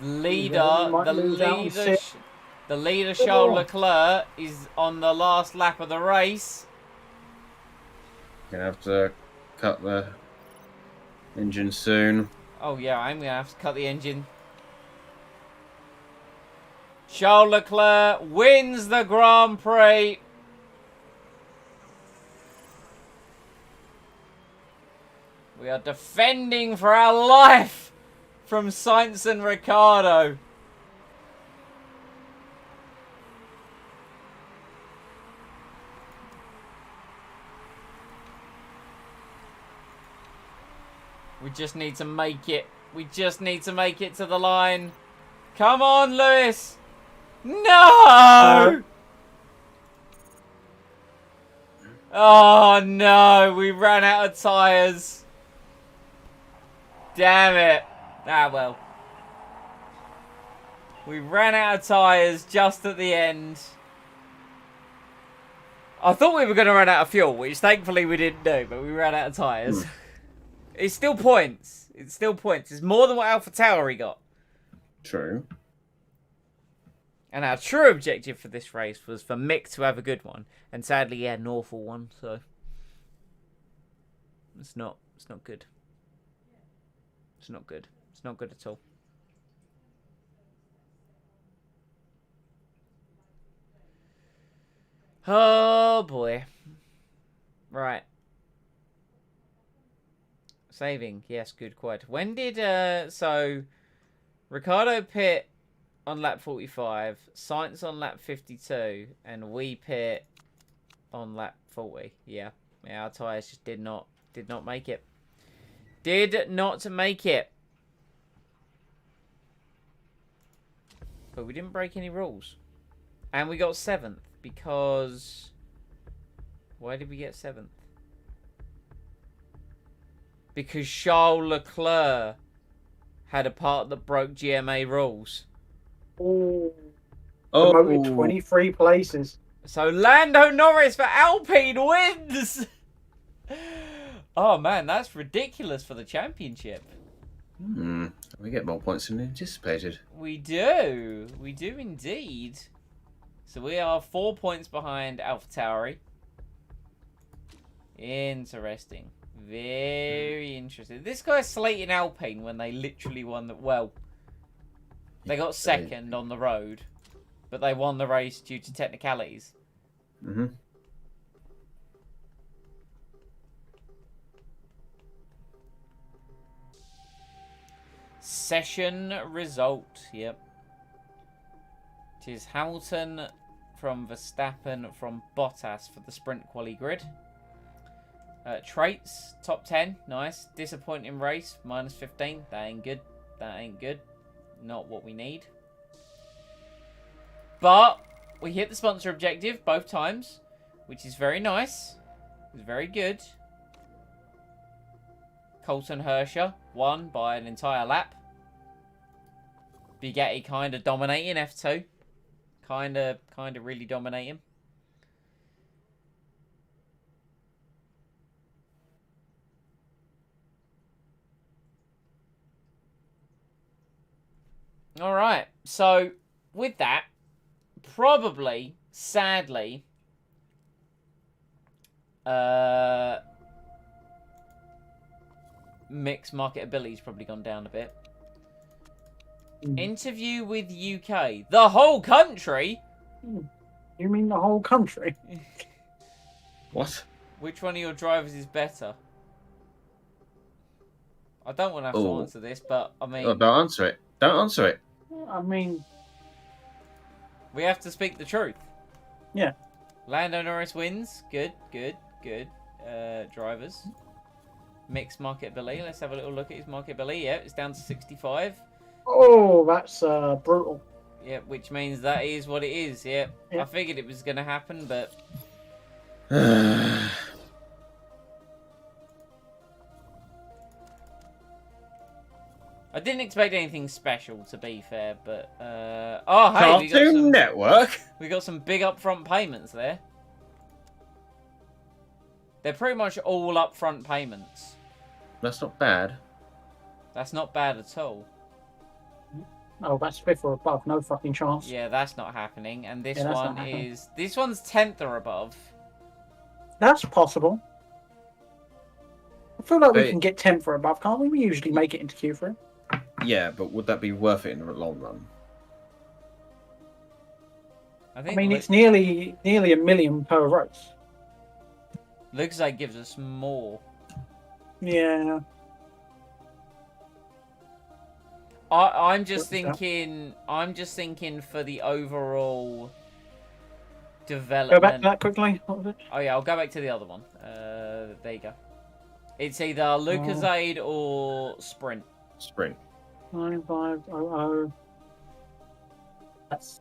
Leader, might the lose out on six. Charles Leclerc is on the last lap of the race. Gonna have to cut the engine soon. Oh yeah, I'm gonna have to cut the engine. Charles Leclerc wins the Grand Prix. We are defending for our life from Sainz and Ricardo. We just need to make it. We just need to make it to the line. Come on, Lewis. No! Oh, no. We ran out of tyres. Damn it. Ah, well. We ran out of tyres just at the end. I thought we were going to run out of fuel, which thankfully we didn't do, but we ran out of tyres. It's still points. It's still points. It's more than what AlphaTauri got. True. And our true objective for this race was for Mick to have a good one. And sadly, he had an awful one, so... It's not good. It's not good. It's not good at all. Oh, boy. Right. Saving. Yes, good, quite. When did, so... Ricardo pit on lap 45, Sainz on lap 52, and we pit on lap 40. Yeah. Yeah, our tyres just did not make it. Did not make it. But we didn't break any rules. And we got 7th because... Why did we get 7th? Because Charles Leclerc had a part that broke GMA rules. Oh. Promoted 23 places. So Lando Norris for Alpine wins! Oh man, that's ridiculous for the championship. We get more points than anticipated. We do. We do indeed. So we are 4 points behind AlphaTauri. Interesting. Very interesting. This guy's slating Alpine when they literally won the... Well, they got second on the road, but they won the race due to technicalities. Mm-hmm. Session result. Yep. It is Hamilton from Verstappen from Bottas for the sprint quali grid. Traits, top 10. Nice. Disappointing race, minus 15. That ain't good. That ain't good. Not what we need. But we hit the sponsor objective both times, which is very nice. It's very good. Colton Herrscher won by an entire lap. Bugatti kind of dominating F2. Kind of really dominating. All right. So with that, probably, sadly, Mick's marketability's probably gone down a bit. Interview with UK. The whole country? You mean the whole country? What? Which one of your drivers is better? I don't want to have to answer this, but I mean... Oh, don't answer it. Don't answer it. I mean... We have to speak the truth. Yeah. Lando Norris wins. Good. Drivers. Mixed marketability. Let's have a little look at his marketability. Yeah, it's down to 65. Oh, that's brutal. Yeah, which means that is what it is. Yeah. Yeah. I figured it was going to happen, but... I didn't expect anything special, to be fair, but... Oh, hey, Cartoon Network? We got some big upfront payments there. They're pretty much all upfront payments. That's not bad. That's not bad at all. Oh, that's 5th or above. No fucking chance. Yeah, that's not happening. And this Yeah, that's not one happening. is... This one's 10th or above. That's possible. I feel like we Hey. can get 10th or above, can't we? We usually make it into Q3. Yeah, but would that be worth it in the long run? I I think mean, it's nearly $1 million per race. looks like gives us more. Yeah. I'm just What's that? thinking... I'm just thinking for the overall Go development... back to that quickly. What was it? Oh yeah, I'll go back to the other one. There you go. It's either Lucozade or Sprint. Sprint. 9500. That's.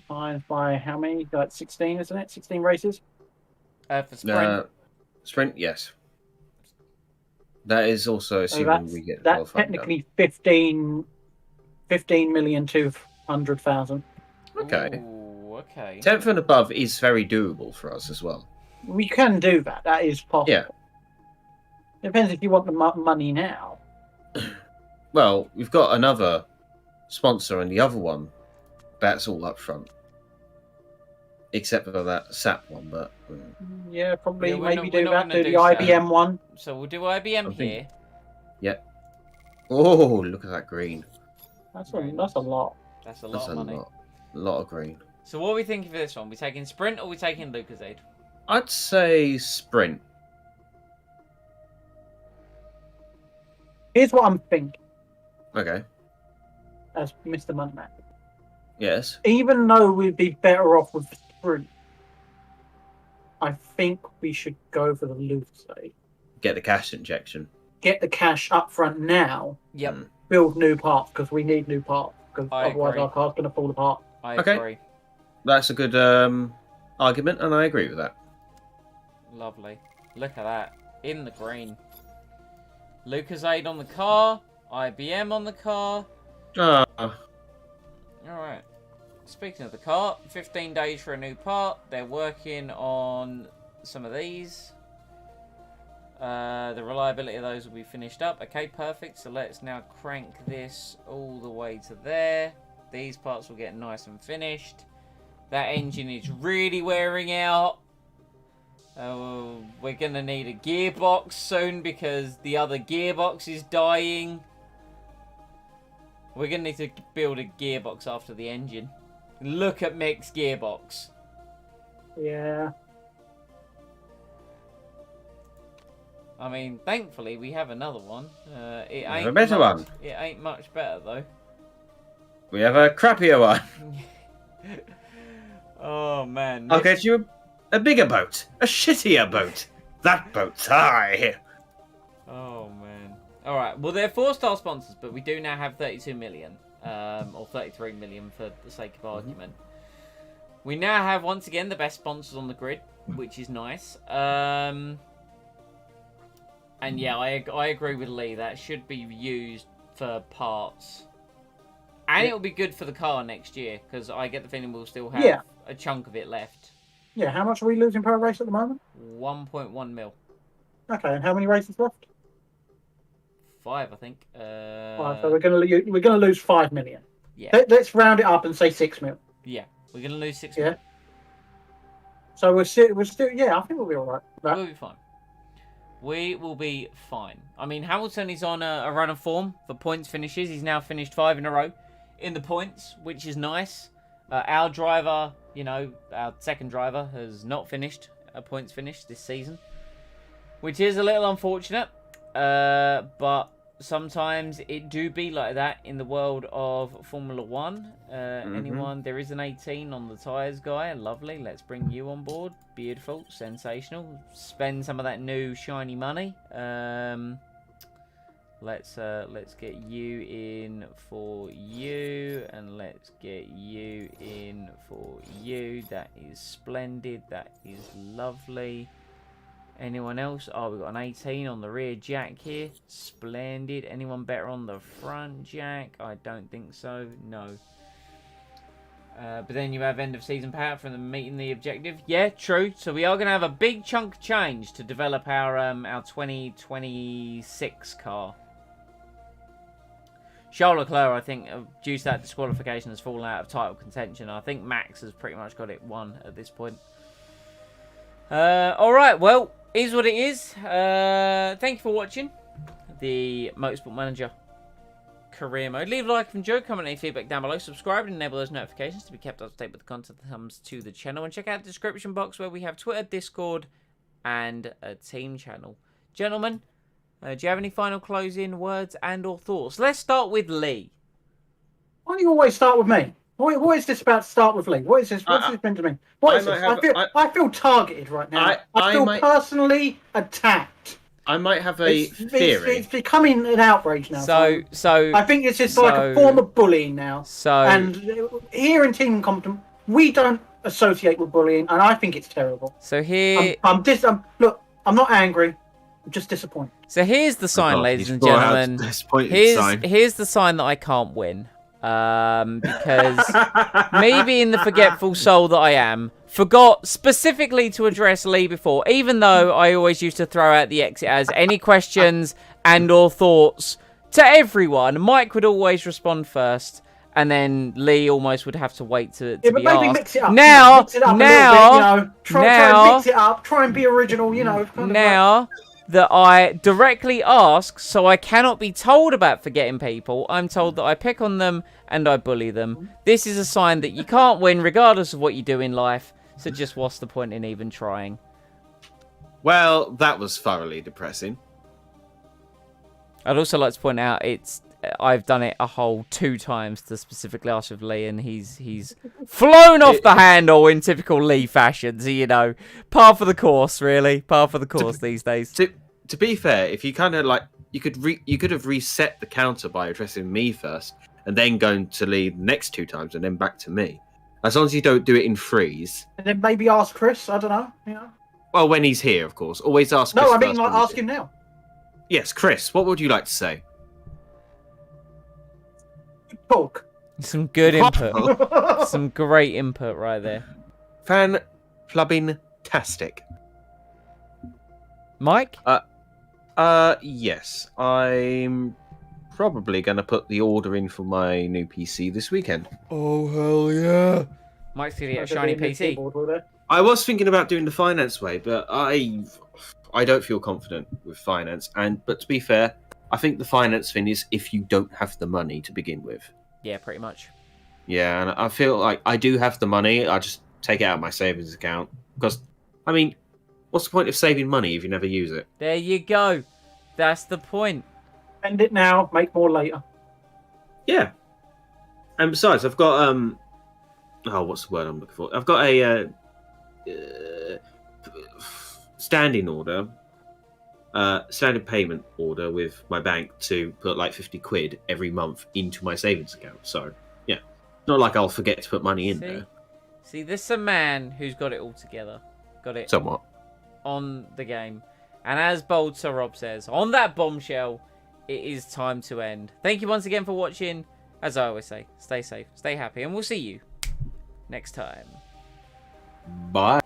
Times by how many? Like 16, isn't it? 16 races? For Sprint. Sprint, yes. That is also So assuming we get that's qualified. technically 15,200,000. Okay. Ooh, okay. 10th and above is very doable for us as well. We can do that. That is possible. Yeah. Depends if you want the money now. Well, we've got another sponsor and the other one. That's all up front. Except for that SAP one, but... Yeah, probably Yeah, we're maybe not do that. gonna Do do the SAP. IBM one. So we'll do IBM I think- here. Yep. Oh, look at that green. That's Very a lot. That's a lot That's of a money. lot of green. So what are we thinking for this one? We taking Sprint or we taking Lucozade? I'd say Sprint. Here's what I'm thinking Okay. as Mr. Moneyman. Yes. Even though we'd be better off with the Sprint, I think we should go for the Lucozade. Get the cash injection. Get the cash up front now. Yep, Mm. Build new parts because we need new parts because I otherwise agree. our car's going to fall apart. I Okay. agree. That's a good argument, and I agree with that. Lovely. Look at that. In the green. Lucozade on the car. IBM on the car. Ah, Alright. Speaking of the car, 15 days for a new part. They're working on some of these. The reliability of those will be finished up. Okay, perfect. So let's now crank this all the way to there. These parts will get nice and finished. That engine is really wearing out. We're going to need a gearbox soon because the other gearbox is dying. We're going to need to build a gearbox after the engine. Look at Mick's gearbox. Yeah. I mean, thankfully we have another one. It have ain't a better much, one. It ain't much better though. we have a crappier one. Oh man. I'll get you a bigger boat. A shittier boat. That boat's high. Oh man. All right. Well, they're 4-star sponsors, but we do now have 32 million, or 33 million for the sake of argument. We now have once again the best sponsors on the grid, which is nice. And yeah, I agree with Lee. That should be used for parts. And it'll be good for the car next year, because I get the feeling we'll still have a chunk of it left. Yeah, how much are we losing per race at the moment? 1.1 mil. Okay, and how many races left? 5, I think. Right, so we're gonna lose 5 million. Yeah. Let's round it up and say 6 mil. Yeah. We're going to lose 6 Yeah. mil. So we're still yeah, I think we'll be all right. We'll be fine. We will be fine. I mean, Hamilton is on a run of form for points finishes. He's now finished 5 in a row in the points, which is nice. Our driver, our second driver, has not finished a points finish this season, which is a little unfortunate. But sometimes it do be like that in the world of Formula 1. Anyone, there is an 18 on the tyres guy. Lovely. Let's bring you on board. Beautiful. Sensational. Spend some of that new shiny money. Let's get you in for you, and let's get you in for you. That is splendid. That is lovely. Anyone else? Oh, we've got an 18 on the rear jack here. Splendid. Anyone better on the front jack? I don't think so. No. But then you have end of season payout from them meeting the objective. Yeah, true. So we are going to have a big chunk change to develop our 2026 car. Charles Leclerc, I think, due to that disqualification, has fallen out of title contention. I think Max has pretty much got it won at this point. Alright, well, is what it is. Thank you for watching the Motorsport Manager career mode. Leave a like if you enjoyed, comment any feedback down below, subscribe and enable those notifications to be kept up to date with the content that comes to the channel, and check out the description box where we have Twitter, Discord and a team channel. Gentlemen, do you have any final closing words and or thoughts? Let's start with Lee. Why do you always start with me? What is this about to start with Lee? What is this? What's this meant to mean? What is this? I feel targeted right now. I feel personally attacked. I might have a theory. It's becoming an outrage now. So I think it's just like a form of bullying now. And here in Team Compton, we don't associate with bullying, and I think it's terrible. So here, look, I'm not angry. I'm just disappointed. So here's the sign, ladies and gentlemen. Here's the sign that I can't win. Because me being the forgetful soul that I am, forgot specifically to address Lee before, even though I always used to throw out the exit as any questions and or thoughts to everyone. Mike would always respond first, and then Lee almost would have to wait to be maybe asked. Mix it up. Now, mix it up a little bit, try and mix it up. Try and be original, Now that I directly ask, so I cannot be told about forgetting people, I'm told that I pick on them and I bully them. This is a sign that you can't win regardless of what you do in life, so just what's the point in even trying? Well, that was thoroughly depressing. I'd also like to point out I've done it a whole 2 times to specifically ask with Lee, and he's flown off the handle in typical Lee fashion. So, par for the course, really. Par for the course these days. To be fair, if you kind of like, you could have reset the counter by addressing me first, and then going to Lee the next 2 times, and then back to me. As long as you don't do it in freeze. And then maybe ask Chris. I don't know. Well, when he's here, of course. Always ask Chris. No, I mean, like, ask him now. Yes, Chris. What would you like to say? Talk. Some good input. Some great input right there. Fan-flubbing-tastic. Mike? Yes. I'm probably going to put the order in for my new PC this weekend. Oh, hell yeah. Mike's going to get a shiny PC. I was thinking about doing the finance way, but I don't feel confident with finance. But to be fair, I think the finance thing is if you don't have the money to begin with. Yeah, pretty much. Yeah, and I feel like I do have the money. I just take it out of my savings account. Because, I mean, what's the point of saving money if you never use it? There you go. That's the point. Spend it now, make more later. Yeah. And besides, I've got, what's the word I'm looking for? I've got a standing payment order with my bank to put like 50 quid every month into my savings account. So, yeah. Not like I'll forget to put money in there. See, this is a man who's got it all together. Got it somewhat on the game. And as bold Sir Rob says, on that bombshell, it is time to end. Thank you once again for watching. As I always say, stay safe, stay happy, and we'll see you next time. Bye.